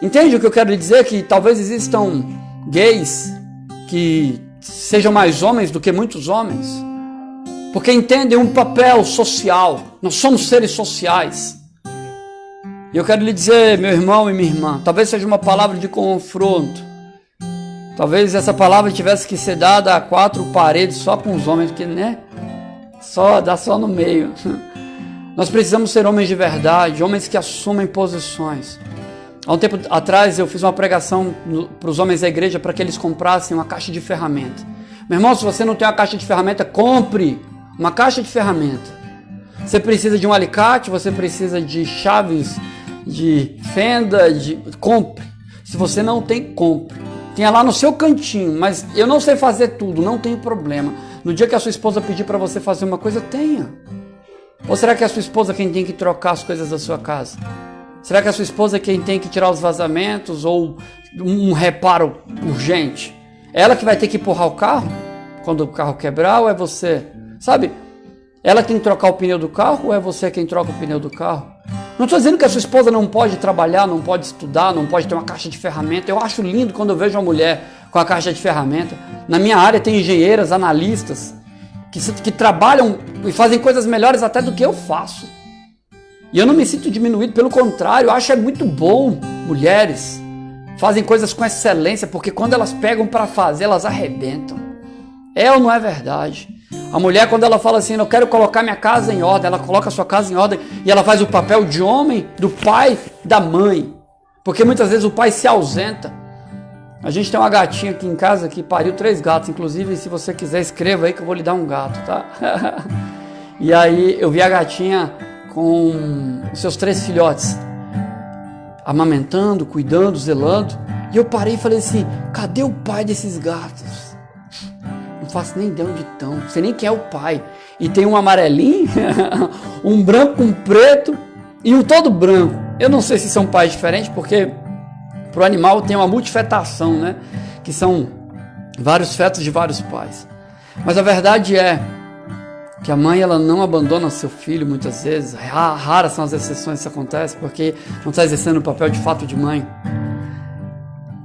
Entende o que eu quero dizer? Que talvez existam gays que sejam mais homens do que muitos homens, porque entendem um papel social. Nós somos seres sociais. E eu quero lhe dizer, meu irmão e minha irmã, talvez seja uma palavra de confronto. Talvez essa palavra tivesse que ser dada a 4 paredes só com os homens, porque, né? Dá só no meio. Nós precisamos ser homens de verdade, homens que assumem posições. Há um tempo atrás eu fiz uma pregação para os homens da igreja para que eles comprassem uma caixa de ferramenta. Meu irmão, se você não tem uma caixa de ferramenta, compre uma caixa de ferramenta. Você precisa de um alicate, você precisa de chaves, de fenda, compre. Se você não tem, compre. Tenha lá no seu cantinho, mas eu não sei fazer tudo, não tem problema. No dia que a sua esposa pedir para você fazer uma coisa, tenha. Ou será que é a sua esposa quem tem que trocar as coisas da sua casa? Será que é a sua esposa quem tem que tirar os vazamentos ou um reparo urgente? É ela que vai ter que empurrar o carro quando o carro quebrar ou é você? Sabe? Ela tem que trocar o pneu do carro ou é você quem troca o pneu do carro? Não estou dizendo que a sua esposa não pode trabalhar, não pode estudar, não pode ter uma caixa de ferramenta. Eu acho lindo quando eu vejo uma mulher com a caixa de ferramenta. Na minha área tem engenheiras, analistas, que trabalham e fazem coisas melhores até do que eu faço. E eu não me sinto diminuído, pelo contrário, eu acho muito bom. Mulheres fazem coisas com excelência, porque quando elas pegam para fazer, elas arrebentam. É ou não é verdade? A mulher, quando ela fala assim, eu quero colocar minha casa em ordem, ela coloca a sua casa em ordem e ela faz o papel de homem, do pai, da mãe. Porque muitas vezes o pai se ausenta. A gente tem uma gatinha aqui em casa que pariu 3 gatos. Inclusive, se você quiser, escreva aí que eu vou lhe dar um gato, tá? E aí eu vi a gatinha com os seus 3 filhotes, amamentando, cuidando, zelando. E eu parei e falei assim, cadê o pai desses gatos? Não faço nem ideia onde estão, não sei nem quem é o pai. E tem um amarelinho, um branco, um preto e um todo branco. Eu não sei se são pais diferentes, porque para o animal tem uma multifetação, né? Que são vários fetos de vários pais. Mas a verdade é que a mãe, ela não abandona seu filho muitas vezes. Raras são as exceções que isso acontece, porque não está exercendo o papel de fato de mãe.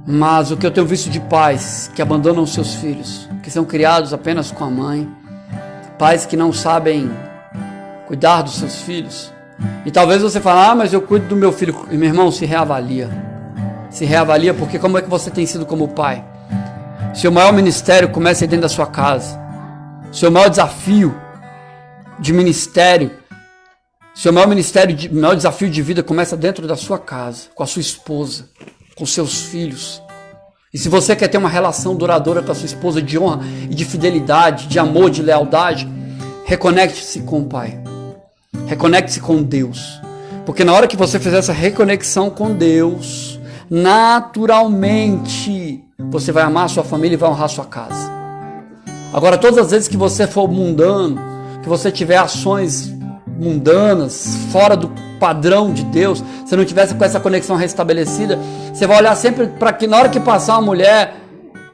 Mas o que eu tenho visto de pais que abandonam seus filhos, que são criados apenas com a mãe, pais que não sabem cuidar dos seus filhos. E talvez você fale, mas eu cuido do meu filho. E meu irmão, se reavalia. Se reavalia, porque como é que você tem sido como pai? Seu maior ministério começa aí dentro da sua casa. Seu maior desafio de ministério, seu maior desafio de vida começa dentro da sua casa, com a sua esposa, com seus filhos. E se você quer ter uma relação duradoura com a sua esposa de honra e de fidelidade, de amor, de lealdade, reconecte-se com o Pai. Reconecte-se com Deus. Porque na hora que você fizer essa reconexão com Deus, naturalmente você vai amar a sua família e vai honrar a sua casa. Agora, todas as vezes que você for mundano, que você tiver ações mundanas, fora do padrão de Deus, se não tivesse com essa conexão restabelecida, você vai olhar sempre para que na hora que passar uma mulher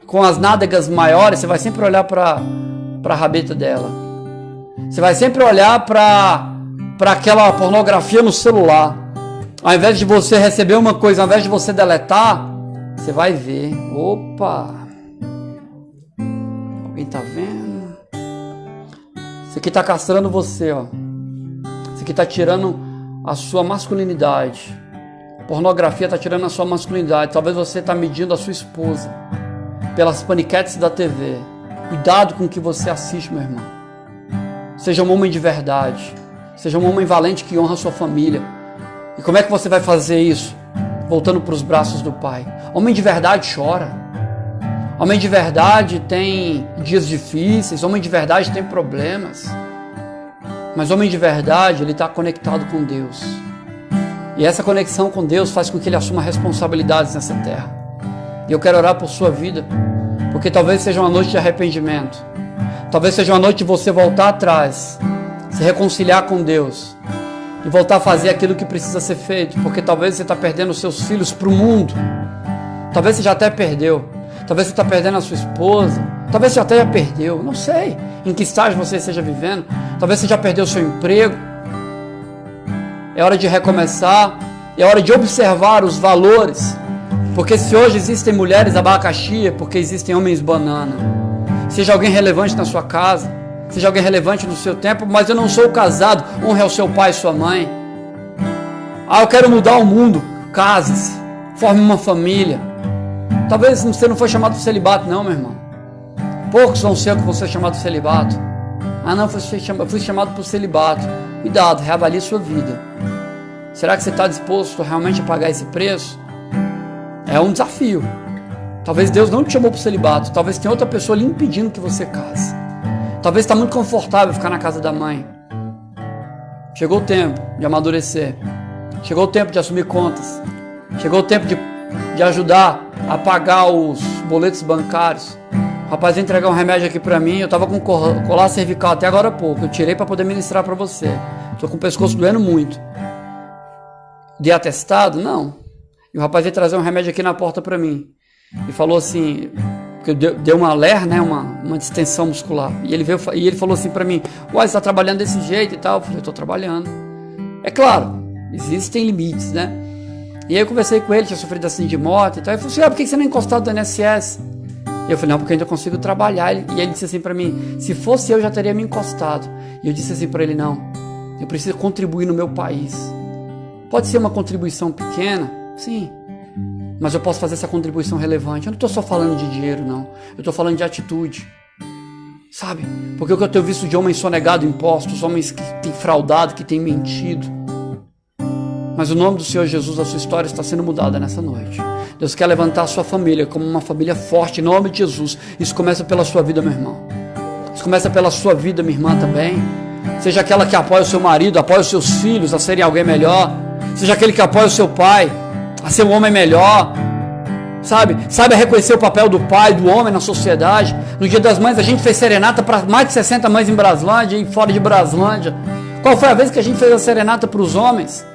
com as nádegas maiores, você vai sempre olhar para a rabeta dela. Você vai sempre olhar para aquela pornografia no celular. Ao invés de você receber uma coisa, ao invés de você deletar, você vai ver. Opa! Alguém tá vendo? Isso aqui está castrando você, ó. Isso aqui está tirando a sua masculinidade. Pornografia está tirando a sua masculinidade. Talvez você está medindo a sua esposa pelas paniquetes da TV. Cuidado com o que você assiste, meu irmão. Seja um homem de verdade. Seja um homem valente que honra a sua família. E como é que você vai fazer isso? Voltando para os braços do Pai. Homem de verdade chora. Homem de verdade tem dias difíceis, homem de verdade tem problemas. Mas homem de verdade, ele está conectado com Deus. E essa conexão com Deus faz com que ele assuma responsabilidades nessa terra. E eu quero orar por sua vida, porque talvez seja uma noite de arrependimento. Talvez seja uma noite de você voltar atrás, se reconciliar com Deus e voltar a fazer aquilo que precisa ser feito, porque talvez você está perdendo os seus filhos para o mundo. Talvez você já até perdeu. Talvez você está perdendo a sua esposa. Talvez você até já perdeu. Não sei em que estágio você esteja vivendo. Talvez você já perdeu o seu emprego. É hora de recomeçar. É hora de observar os valores. Porque se hoje existem mulheres abacaxi, é porque existem homens banana. Seja alguém relevante na sua casa. Seja alguém relevante no seu tempo. Mas eu não sou casado. Honre ao seu pai e sua mãe. Eu quero mudar o mundo. Case-se. Forme uma família. Talvez você não foi chamado para o celibato, não, meu irmão. Poucos vão ser que vão ser chamados para o celibato. Não, fui chamado para o celibato. Cuidado, reavalie sua vida. Será que você está disposto realmente a pagar esse preço? É um desafio. Talvez Deus não te chamou para o celibato. Talvez tenha outra pessoa lhe impedindo que você case. Talvez está muito confortável ficar na casa da mãe. Chegou o tempo de amadurecer. Chegou o tempo de assumir contas. Chegou o tempo de ajudar a pagar os boletos bancários. O rapaz veio entregar um remédio aqui para mim. Eu estava com colar cervical até agora há pouco. Eu tirei para poder ministrar para você. Estou com o pescoço doendo muito. De atestado? Não. E o rapaz veio trazer um remédio aqui na porta para mim. E falou assim, porque deu uma LER, né, uma distensão muscular. E ele falou assim para mim, uai, você está trabalhando desse jeito e tal? Eu falei, eu estou trabalhando. É claro, existem limites, né? E aí eu conversei com ele, tinha sofrido acidente de moto e tal. Ele falou assim, por que você não é encostado do INSS? E eu falei, não, porque eu ainda consigo trabalhar. E ele disse assim para mim, se fosse eu já teria me encostado. E eu disse assim para ele, não, eu preciso contribuir no meu país. Pode ser uma contribuição pequena, sim, mas eu posso fazer essa contribuição relevante. Eu não estou só falando de dinheiro, não. Eu estou falando de atitude. Sabe? Porque o que eu tenho visto de homens sonegados impostos, homens que têm fraudado, que têm mentido. Mas o nome do Senhor Jesus, a sua história está sendo mudada nessa noite. Deus quer levantar a sua família como uma família forte, em nome de Jesus. Isso começa pela sua vida, meu irmão. Isso começa pela sua vida, minha irmã, também. Seja aquela que apoia o seu marido, apoia os seus filhos a serem alguém melhor. Seja aquele que apoia o seu pai a ser um homem melhor, sabe? Saiba reconhecer o papel do pai, do homem na sociedade. No Dia das Mães a gente fez serenata para mais de 60 mães em Braslândia e fora de Braslândia. Qual foi a vez que a gente fez a serenata para os homens?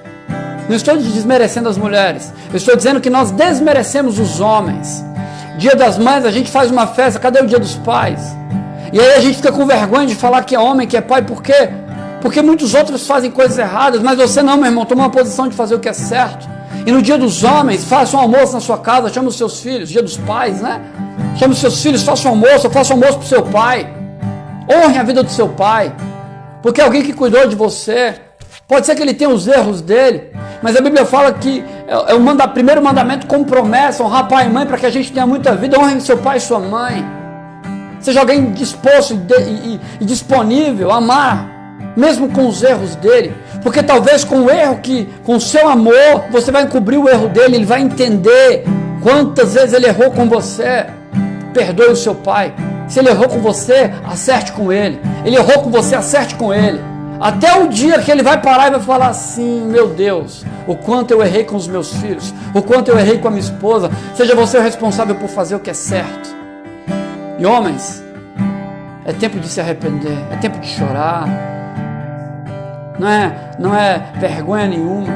Não estou desmerecendo as mulheres, eu estou dizendo que nós desmerecemos os homens. Dia das Mães a gente faz uma festa, cadê o Dia dos Pais? E aí a gente fica com vergonha de falar que é homem, que é pai, por quê? Porque muitos outros fazem coisas erradas, mas você não, meu irmão, toma uma posição de fazer o que é certo. E no Dia dos Homens, faça um almoço na sua casa, chama os seus filhos. Dia dos Pais, né? Chama os seus filhos, faça um almoço para o seu pai. Honre a vida do seu pai. Porque alguém que cuidou de você, pode ser que ele tenha os erros dele, mas a Bíblia fala que é o primeiro mandamento com promessa, honrar pai e mãe para que a gente tenha muita vida. Honre seu pai e sua mãe. Seja alguém disposto e disponível a amar, mesmo com os erros dele, porque talvez com o seu amor, você vai encobrir o erro dele, ele vai entender quantas vezes ele errou com você. Perdoe o seu pai. Se ele errou com você, acerte com ele. Ele errou com você, acerte com ele. Até o dia que ele vai parar e vai falar assim, meu Deus, o quanto eu errei com os meus filhos, o quanto eu errei com a minha esposa. Seja você o responsável por fazer o que é certo. E homens, é tempo de se arrepender, é tempo de chorar. Não é vergonha nenhuma.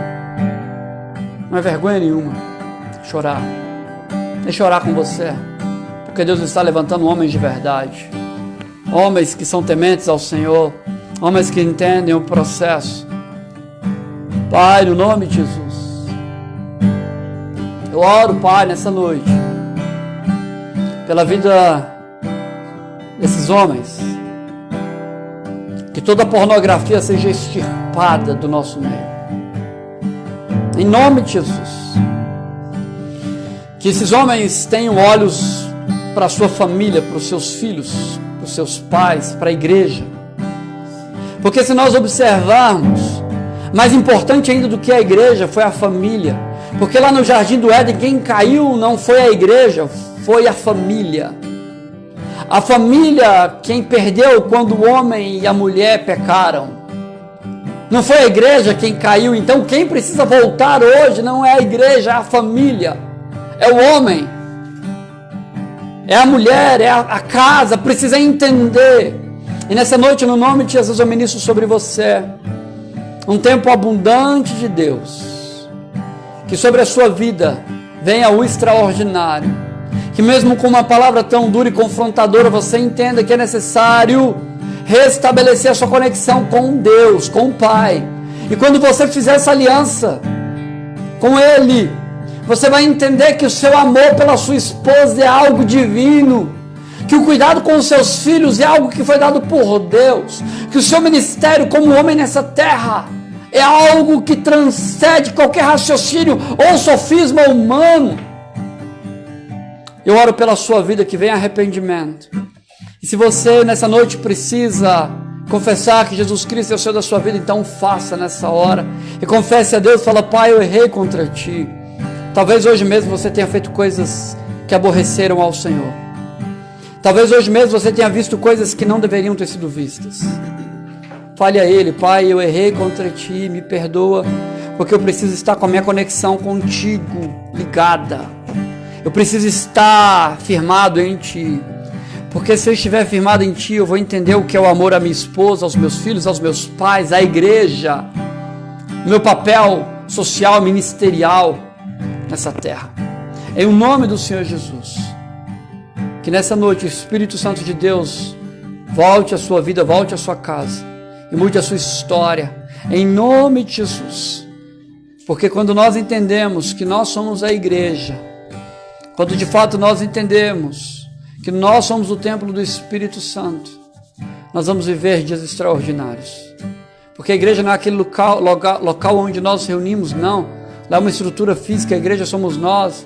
Não é vergonha nenhuma chorar. Deixa eu orar com você, porque Deus está levantando homens de verdade, homens que são tementes ao Senhor, homens que entendem o processo. Pai, no nome de Jesus, eu oro, Pai, nessa noite, pela vida desses homens, que toda a pornografia seja extirpada do nosso meio, em nome de Jesus. Que esses homens tenham olhos para a sua família, para os seus filhos, para os seus pais, para a igreja. Porque se nós observarmos, mais importante ainda do que a igreja foi a família. Porque lá no Jardim do Éden, quem caiu não foi a igreja, foi a família. A família, quem perdeu quando o homem e a mulher pecaram. Não foi a igreja quem caiu. Então quem precisa voltar hoje não é a igreja, é a família. É o homem. É a mulher, é a casa. Precisa entender. E nessa noite, no nome de Jesus, eu ministro sobre você um tempo abundante de Deus. Que sobre a sua vida venha o extraordinário. Que mesmo com uma palavra tão dura e confrontadora, você entenda que é necessário restabelecer a sua conexão com Deus, com o Pai. E quando você fizer essa aliança com Ele, você vai entender que o seu amor pela sua esposa é algo divino. Que o cuidado com os seus filhos é algo que foi dado por Deus. Que o seu ministério como homem nessa terra é algo que transcende qualquer raciocínio ou sofisma humano. Eu oro pela sua vida, que venha arrependimento. E se você nessa noite precisa confessar que Jesus Cristo é o Senhor da sua vida, então faça nessa hora. E confesse a Deus, fala, Pai, eu errei contra Ti. Talvez hoje mesmo você tenha feito coisas que aborreceram ao Senhor. Talvez hoje mesmo você tenha visto coisas que não deveriam ter sido vistas. Fale a Ele: Pai, eu errei contra Ti, me perdoa, porque eu preciso estar com a minha conexão contigo ligada. Eu preciso estar firmado em Ti. Porque se eu estiver firmado em Ti, eu vou entender o que é o amor à minha esposa, aos meus filhos, aos meus pais, à igreja, meu papel social, ministerial nessa terra. Em nome do Senhor Jesus, que nessa noite o Espírito Santo de Deus volte à sua vida, volte à sua casa e mude a sua história, em nome de Jesus. Porque quando nós entendemos que nós somos a igreja, quando de fato nós entendemos que nós somos o templo do Espírito Santo, nós vamos viver dias extraordinários. Porque a igreja não é aquele local onde nós nos reunimos, não. Lá é uma estrutura física, a igreja somos nós.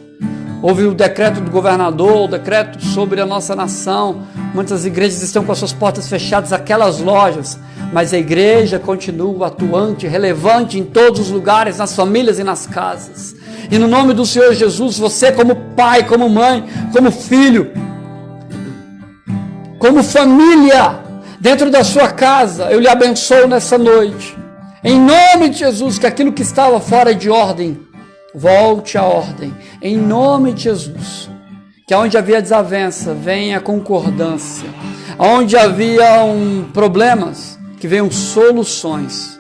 Houve o decreto do governador, o decreto sobre a nossa nação. Muitas igrejas estão com as suas portas fechadas, aquelas lojas. Mas a igreja continua atuante, relevante em todos os lugares, nas famílias e nas casas. E no nome do Senhor Jesus, você como pai, como mãe, como filho, como família, dentro da sua casa, eu lhe abençoo nessa noite. Em nome de Jesus, que aquilo que estava fora de ordem, volte à ordem. Em nome de Jesus, que onde havia desavença, venha concordância. Onde havia problemas, que venham soluções.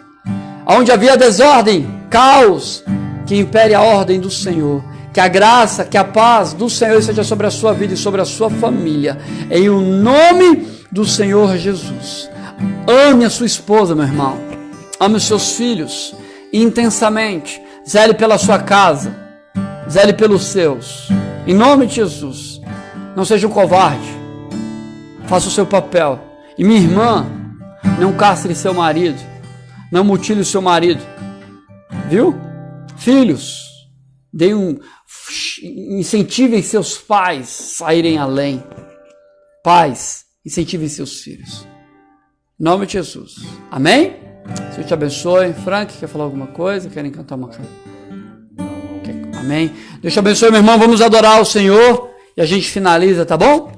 Onde havia desordem, caos, que impere a ordem do Senhor. Que a graça, que a paz do Senhor seja sobre a sua vida e sobre a sua família. Em o nome do Senhor Jesus. Ame a sua esposa, meu irmão. Ame os seus filhos intensamente. Zele pela sua casa. Zele pelos seus. Em nome de Jesus. Não seja um covarde. Faça o seu papel. E minha irmã, não castre seu marido. Não mutile o seu marido. Viu? Filhos, incentivem seus pais a irem além. Pais, incentivem seus filhos. Em nome de Jesus. Amém? Senhor te abençoe. Frank, quer falar alguma coisa? Querem cantar uma canção? Amém? Deus te abençoe, meu irmão. Vamos adorar o Senhor e a gente finaliza, tá bom?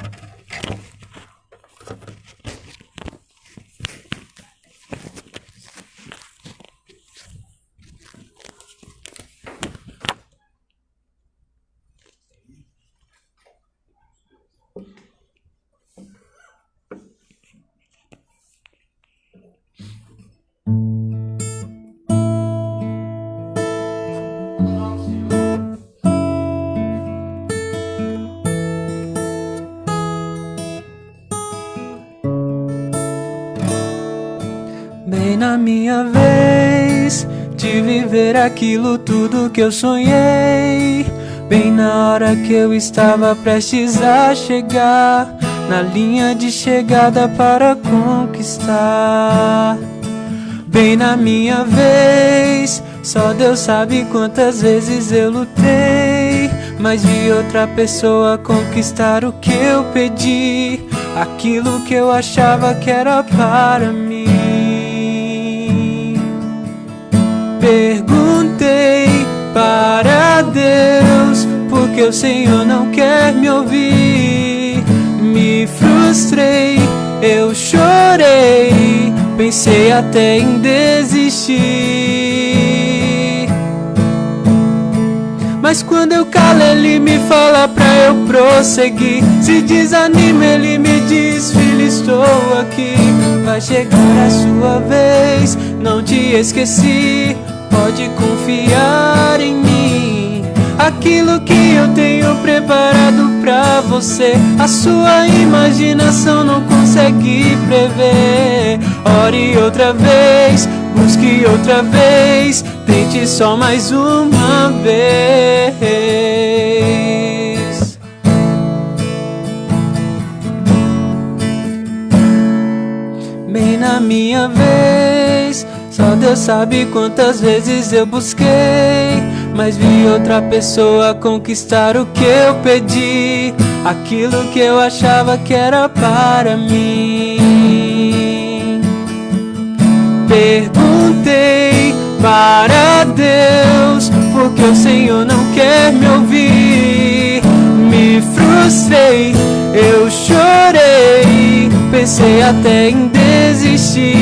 Bem na minha vez de viver aquilo tudo que eu sonhei, bem na hora que eu estava prestes a chegar na linha de chegada para conquistar. Bem na minha vez, só Deus sabe quantas vezes eu lutei, mas vi outra pessoa conquistar o que eu pedi, aquilo que eu achava que era para mim. Perguntei para Deus porque o Senhor não quer me ouvir. Me frustrei, eu chorei, pensei até em desistir. Mas quando eu calo, Ele me fala pra eu prosseguir. Se desanima, Ele me diz: filho, estou aqui. Vai chegar a sua vez, não te esqueci. Pode confiar em mim. Aquilo que eu tenho preparado pra você, a sua imaginação não consegue prever. Ore outra vez, busque outra vez, tente só mais uma vez. Bem na minha vez, só Deus sabe quantas vezes eu busquei, mas vi outra pessoa conquistar o que eu pedi, aquilo que eu achava que era para mim. Perguntei para Deus porque o Senhor não quer me frustrei, eu chorei, pensei até em desistir.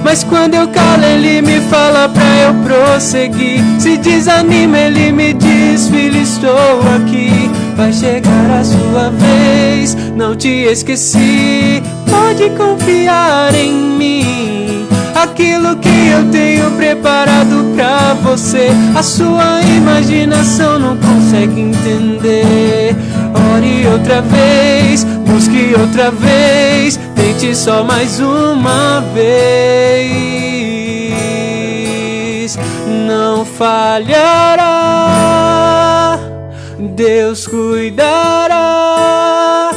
Mas quando eu calo, ele me fala pra eu prosseguir. Se desanima, ele me diz: filho, estou aqui. Vai chegar a sua vez, não te esqueci. Pode confiar em mim. Aquilo que eu tenho preparado pra você, a sua imaginação não consegue entender. Ore outra vez, busque outra vez, tente só mais uma vez. Não falhará, Deus cuidará.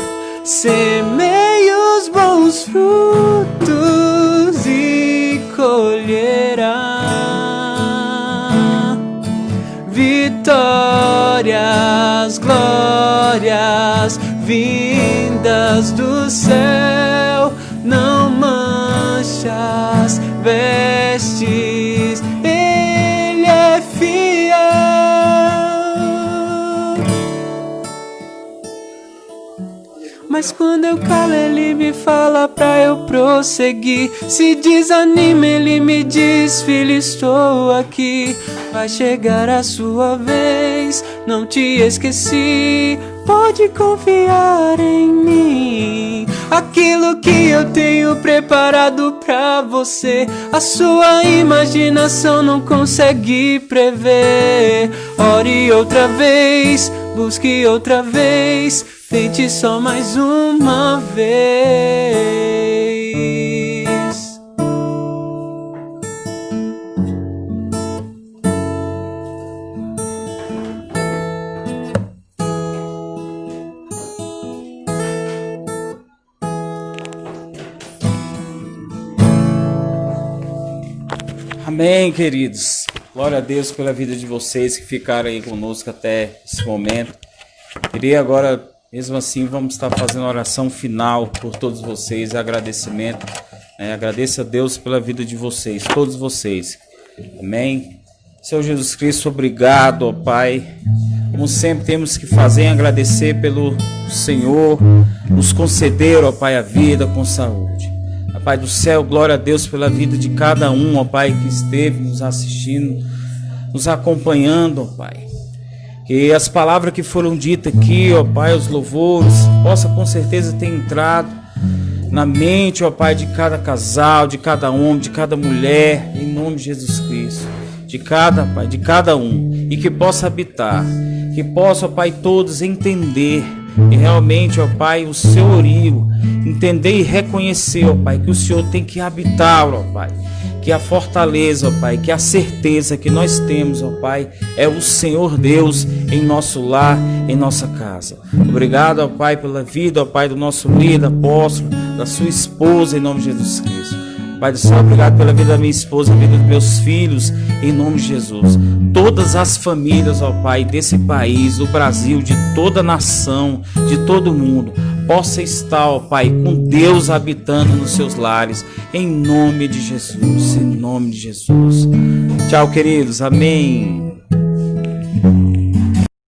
Semeie os bons frutos e colherá vitórias, glórias vindas do céu. Não manchas vestes, ele é fiel. Mas quando eu calo, ele me fala pra eu prosseguir. Se desanima, ele me diz: filho, estou aqui. Vai chegar a sua vez, não te esqueci. Pode confiar em mim. Aquilo que eu tenho preparado pra você, a sua imaginação não consegue prever. Ore outra vez, busque outra vez, tente só mais uma vez. Amém, queridos. Glória a Deus pela vida de vocês que ficaram aí conosco até esse momento. Queria agora, mesmo assim, vamos estar fazendo oração final por todos vocês, agradecimento. Agradeço a Deus pela vida de vocês, todos vocês. Amém. Senhor Jesus Cristo, obrigado, ó Pai. Como sempre temos que fazer, agradecer pelo Senhor nos conceder, ó Pai, a vida com saúde. Pai do céu, glória a Deus pela vida de cada um, ó Pai, que esteve nos assistindo, nos acompanhando, ó Pai. Que as palavras que foram ditas aqui, ó Pai, os louvores, possa com certeza ter entrado na mente, ó Pai, de cada casal, de cada homem, de cada mulher, em nome de Jesus Cristo. De cada, Pai, de cada um. E que possa habitar, que possa, ó Pai, todos entender e realmente, ó Pai, o senhorio, entender e reconhecer, ó Pai, que o Senhor tem que habitar, ó Pai, que a fortaleza, ó Pai, que a certeza que nós temos, ó Pai, é o Senhor Deus em nosso lar, em nossa casa. Obrigado, ó Pai, pela vida, ó Pai, do nosso líder, apóstolo, da sua esposa, em nome de Jesus Cristo. Pai do céu, obrigado pela vida da minha esposa, a vida dos meus filhos, em nome de Jesus. Todas as famílias, ó Pai, desse país, do Brasil, de toda a nação, de todo mundo, possa estar, ó Pai, com Deus habitando nos seus lares, em nome de Jesus, em nome de Jesus. Tchau, queridos, amém.